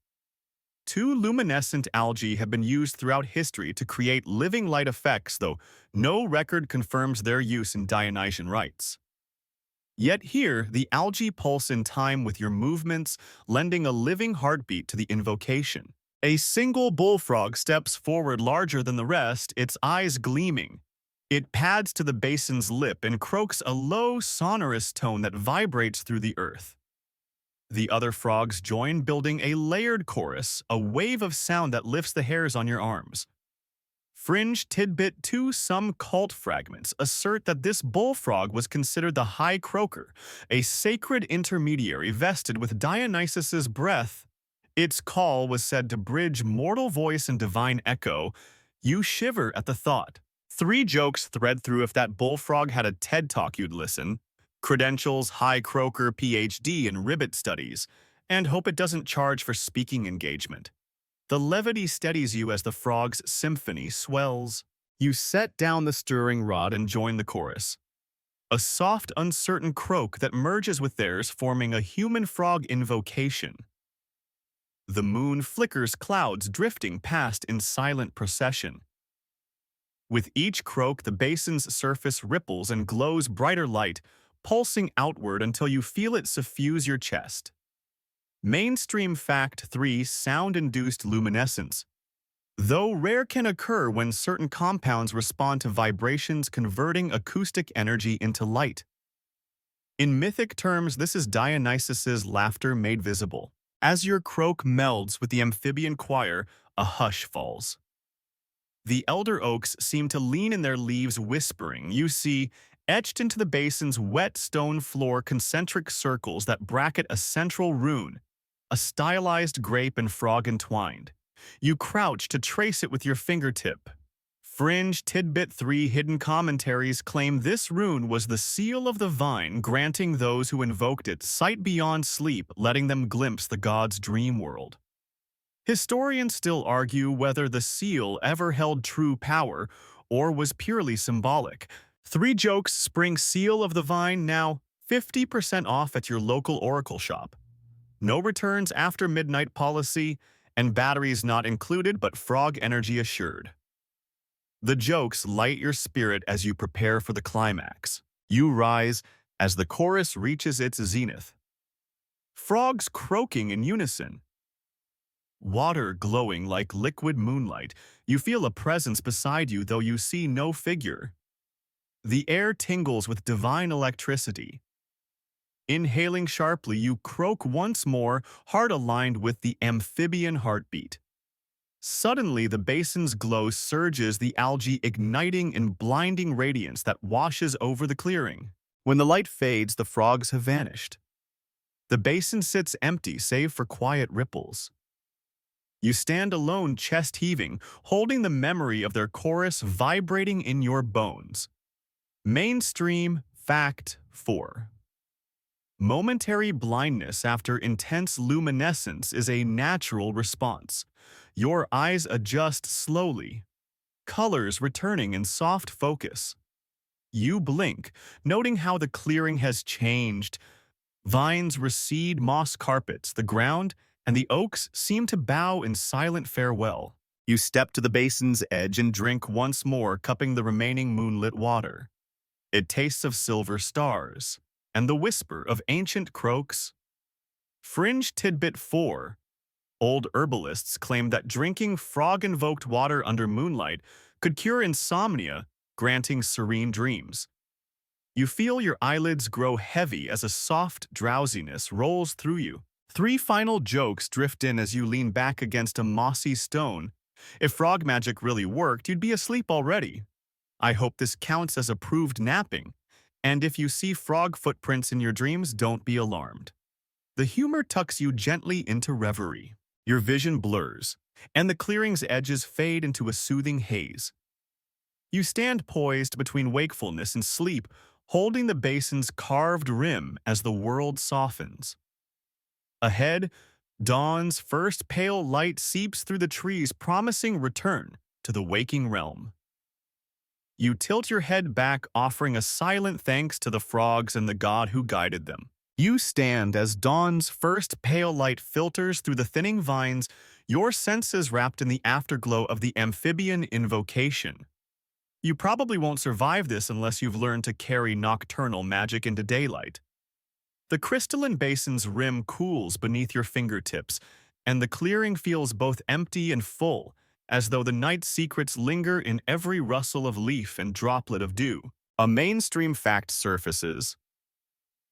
2 luminescent algae have been used throughout history to create living light effects, though no record confirms their use in Dionysian rites. Yet here, the algae pulse in time with your movements, lending a living heartbeat to the invocation. A single bullfrog steps forward larger than the rest, its eyes gleaming. It pads to the basin's lip and croaks a low, sonorous tone that vibrates through the earth. The other frogs join, building a layered chorus, a wave of sound that lifts the hairs on your arms. Fringe tidbit 2: some cult fragments assert that this bullfrog was considered the high croaker, a sacred intermediary vested with Dionysus's breath. Its call was said to bridge mortal voice and divine echo. You shiver at the thought. 3 jokes thread through: if that bullfrog had a TED Talk, you'd listen. Credentials, high croaker, PhD in ribbit studies, and hope it doesn't charge for speaking engagement. The levity steadies you as the frog's symphony swells. You set down the stirring rod and join the chorus. A soft, uncertain croak that merges with theirs, forming a human-frog invocation. The moon flickers, clouds drifting past in silent procession. With each croak, the basin's surface ripples and glows brighter light, pulsing outward until you feel it suffuse your chest. Mainstream fact 3: sound-induced luminescence. Though rare, can occur when certain compounds respond to vibrations, converting acoustic energy into light. In mythic terms, this is Dionysus's laughter made visible. As your croak melds with the amphibian choir, a hush falls. The elder oaks seem to lean in their leaves, whispering. You see, etched into the basin's wet stone floor, concentric circles that bracket a central rune, a stylized grape and frog entwined. You crouch to trace it with your fingertip. Fringe tidbit 3: hidden commentaries claim this rune was the seal of the vine, granting those who invoked it sight beyond sleep, letting them glimpse the god's dream world. Historians still argue whether the seal ever held true power or was purely symbolic. 3 jokes: spring seal of the vine, now 50% off at your local oracle shop. No returns after midnight policy, and batteries not included but frog energy assured. The jokes light your spirit as you prepare for the climax. You rise as the chorus reaches its zenith. Frogs croaking in unison. Water glowing like liquid moonlight. You feel a presence beside you, though you see no figure. The air tingles with divine electricity. Inhaling sharply, you croak once more, heart aligned with the amphibian heartbeat. Suddenly, the basin's glow surges, the algae igniting in blinding radiance that washes over the clearing. When the light fades, the frogs have vanished. The basin sits empty, save for quiet ripples. You stand alone, chest heaving, holding the memory of their chorus vibrating in your bones. Mainstream Fact 4. Momentary blindness after intense luminescence is a natural response. Your eyes adjust slowly, colors returning in soft focus. You blink, noting how the clearing has changed. Vines recede moss carpets, the ground, and the oaks seem to bow in silent farewell. You step to the basin's edge and drink once more, cupping the remaining moonlit water. It tastes of silver stars and the whisper of ancient croaks. Fringe tidbit 4. Old herbalists claim that drinking frog-invoked water under moonlight could cure insomnia, granting serene dreams. You feel your eyelids grow heavy as a soft drowsiness rolls through you. 3 final jokes drift in as you lean back against a mossy stone. If frog magic really worked, you'd be asleep already. I hope this counts as approved napping. And if you see frog footprints in your dreams, don't be alarmed. The humor tucks you gently into reverie. Your vision blurs, and the clearing's edges fade into a soothing haze. You stand poised between wakefulness and sleep, holding the basin's carved rim as the world softens. Ahead, dawn's first pale light seeps through the trees, promising return to the waking realm. You tilt your head back, offering a silent thanks to the frogs and the god who guided them. You stand as dawn's first pale light filters through the thinning vines, your senses wrapped in the afterglow of the amphibian invocation. You probably won't survive this unless you've learned to carry nocturnal magic into daylight. The crystalline basin's rim cools beneath your fingertips, and the clearing feels both empty and full, as though the night's secrets linger in every rustle of leaf and droplet of dew. A mainstream fact surfaces.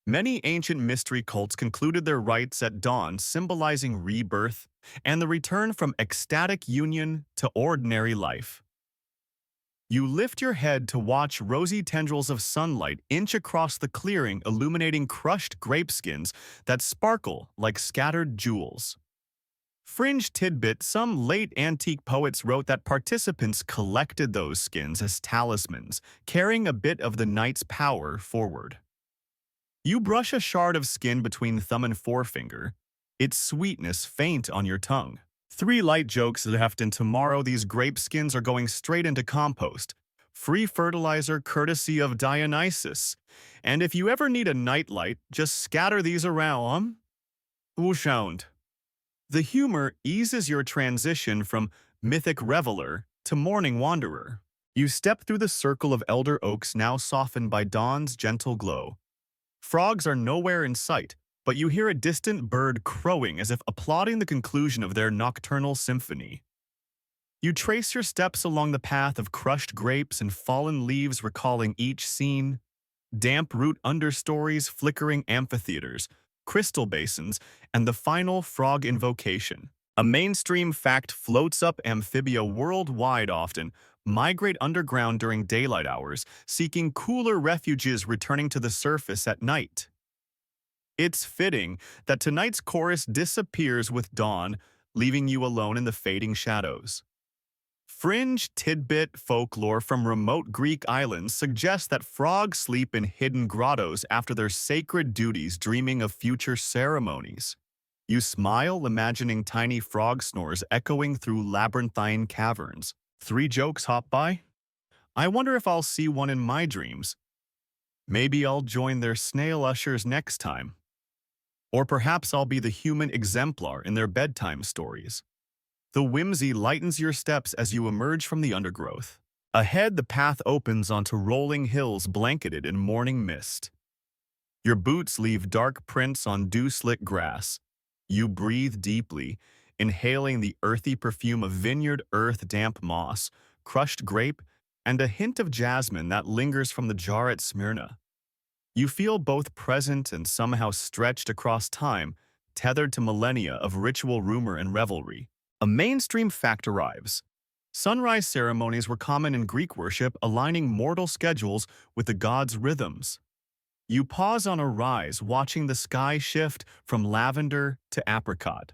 Many ancient mystery cults concluded their rites at dawn, symbolizing rebirth and the return from ecstatic union to ordinary life. You lift your head to watch rosy tendrils of sunlight inch across the clearing, illuminating crushed grape skins that sparkle like scattered jewels. Fringe tidbit: some late antique poets wrote that participants collected those skins as talismans, carrying a bit of the night's power forward. You brush a shard of skin between thumb and forefinger, its sweetness faint on your tongue. 3 light jokes left, and tomorrow these grape skins are going straight into compost. Free fertilizer courtesy of Dionysus. And if you ever need a nightlight, just scatter these around. Wooshund. The humor eases your transition from mythic reveler to morning wanderer. You step through the circle of elder oaks, now softened by dawn's gentle glow. Frogs are nowhere in sight, but you hear a distant bird crowing as if applauding the conclusion of their nocturnal symphony. You trace your steps along the path of crushed grapes and fallen leaves, recalling each scene. Damp root understories, flickering amphitheaters, crystal basins, and the final frog invocation. A mainstream fact floats up: amphibia worldwide often migrate underground during daylight hours, seeking cooler refuges, returning to the surface at night. It's fitting that tonight's chorus disappears with dawn, leaving you alone in the fading shadows. Fringe tidbit: folklore from remote Greek islands suggests that frogs sleep in hidden grottos after their sacred duties, dreaming of future ceremonies. You smile, imagining tiny frog snores echoing through labyrinthine caverns. 3 jokes hop by. I wonder if I'll see one in my dreams. Maybe I'll join their snail ushers next time. Or perhaps I'll be the human exemplar in their bedtime stories. The whimsy lightens your steps as you emerge from the undergrowth. Ahead, the path opens onto rolling hills blanketed in morning mist. Your boots leave dark prints on dew-slick grass. You breathe deeply, inhaling the earthy perfume of vineyard earth, damp moss, crushed grape, and a hint of jasmine that lingers from the jar at Smyrna. You feel both present and somehow stretched across time, tethered to millennia of ritual rumor and revelry. A mainstream fact arrives. Sunrise ceremonies were common in Greek worship, aligning mortal schedules with the gods' rhythms. You pause on a rise, watching the sky shift from lavender to apricot.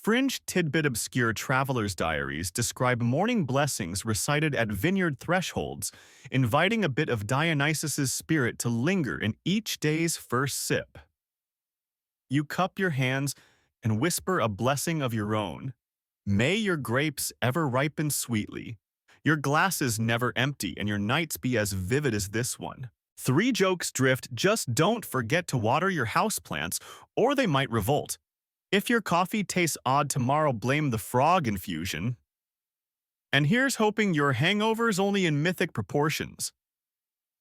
Fringe tidbit obscure travelers' diaries describe morning blessings recited at vineyard thresholds, inviting a bit of Dionysus's spirit to linger in each day's first sip. You cup your hands and whisper a blessing of your own. May your grapes ever ripen sweetly, your glasses never empty, and your nights be as vivid as this one. Three jokes drift: just don't forget to water your houseplants, or they might revolt. If your coffee tastes odd tomorrow, blame the frog infusion. And here's hoping your hangover's only in mythic proportions.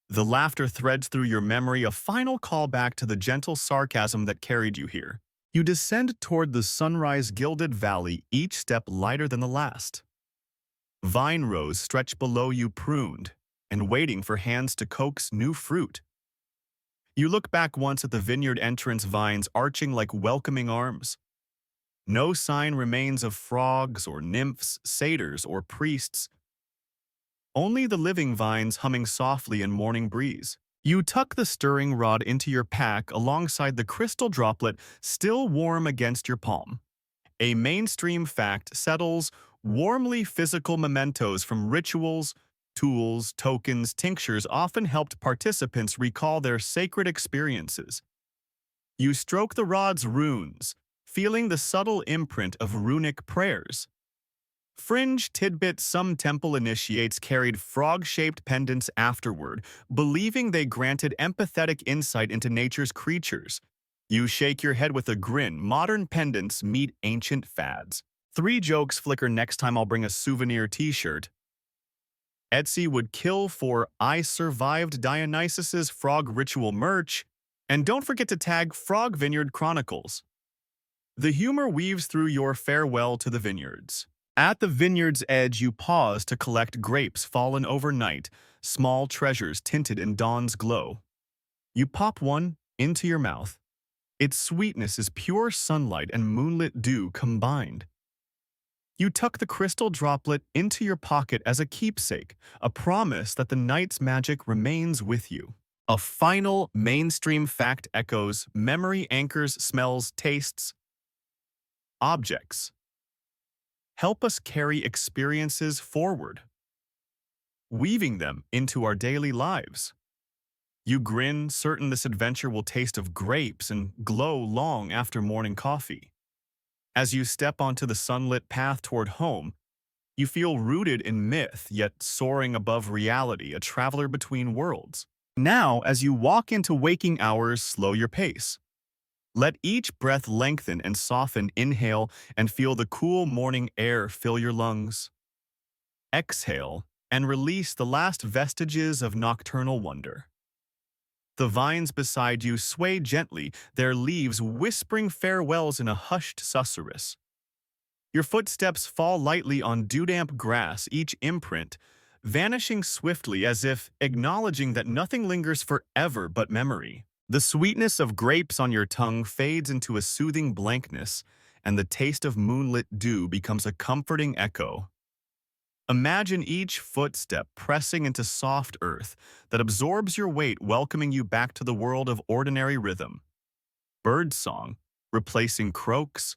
The laughter threads through your memory, a final callback to the gentle sarcasm that carried you here. You descend toward the sunrise-gilded valley, each step lighter than the last. Vine rows stretch below you, pruned and waiting for hands to coax new fruit. You look back once at the vineyard entrance, vines arching like welcoming arms. No sign remains of frogs or nymphs, satyrs or priests. Only the living vines humming softly in morning breeze. You tuck the stirring rod into your pack alongside the crystal droplet still warm against your palm. A mainstream fact settles: warmly physical mementos from rituals, tools, tokens, tinctures often helped participants recall their sacred experiences. You stroke the rod's runes, feeling the subtle imprint of runic prayers. Fringe tidbit: some temple initiates carried frog-shaped pendants afterward, believing they granted empathetic insight into nature's creatures. You shake your head with a grin. Modern pendants meet ancient fads. Three jokes flicker: next time I'll bring a souvenir t-shirt. Etsy would kill for "I survived Dionysus's frog ritual" merch. And don't forget to tag Frog Vineyard Chronicles. The humor weaves through your farewell to the vineyards. At the vineyard's edge, you pause to collect grapes fallen overnight, small treasures tinted in dawn's glow. You pop one into your mouth. Its sweetness is pure sunlight and moonlit dew combined. You tuck the crystal droplet into your pocket as a keepsake, a promise that the night's magic remains with you. A final mainstream fact echoes: memory anchors smells, tastes, objects. Help us carry experiences forward, weaving them into our daily lives. You grin, certain this adventure will taste of grapes and glow long after morning coffee. As you step onto the sunlit path toward home, you feel rooted in myth, yet soaring above reality, a traveler between worlds. Now, as you walk into waking hours, slow your pace. Let each breath lengthen and soften. Inhale and feel the cool morning air fill your lungs. Exhale and release the last vestiges of nocturnal wonder. The vines beside you sway gently, their leaves whispering farewells in a hushed susurrus. Your footsteps fall lightly on dew-damp grass, each imprint vanishing swiftly, as if acknowledging that nothing lingers forever but memory. The sweetness of grapes on your tongue fades into a soothing blankness, and the taste of moonlit dew becomes a comforting echo. Imagine each footstep pressing into soft earth that absorbs your weight, welcoming you back to the world of ordinary rhythm. Birdsong replacing croaks,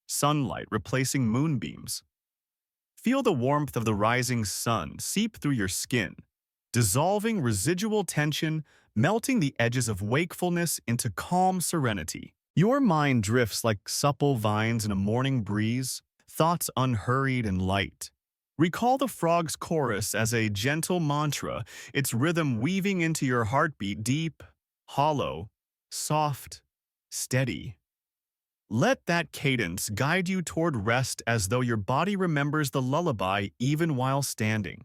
sunlight replacing moonbeams. Feel the warmth of the rising sun seep through your skin, dissolving residual tension, melting the edges of wakefulness into calm serenity. Your mind drifts like supple vines in a morning breeze, thoughts unhurried and light. Recall the frog's chorus as a gentle mantra, its rhythm weaving into your heartbeat, deep, hollow, soft, steady. Let that cadence guide you toward rest, as though your body remembers the lullaby even while standing.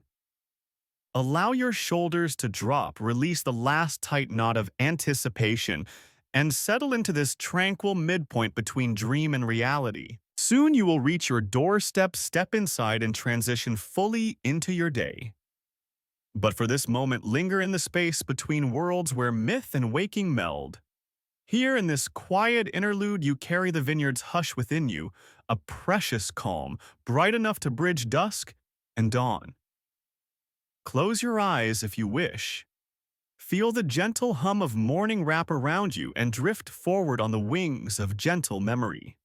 Allow your shoulders to drop, release the last tight knot of anticipation, and settle into this tranquil midpoint between dream and reality. Soon you will reach your doorstep, step inside, and transition fully into your day. But for this moment, linger in the space between worlds where myth and waking meld. Here in this quiet interlude, you carry the vineyard's hush within you, a precious calm, bright enough to bridge dusk and dawn. Close your eyes if you wish. Feel the gentle hum of morning wrap around you and drift forward on the wings of gentle memory.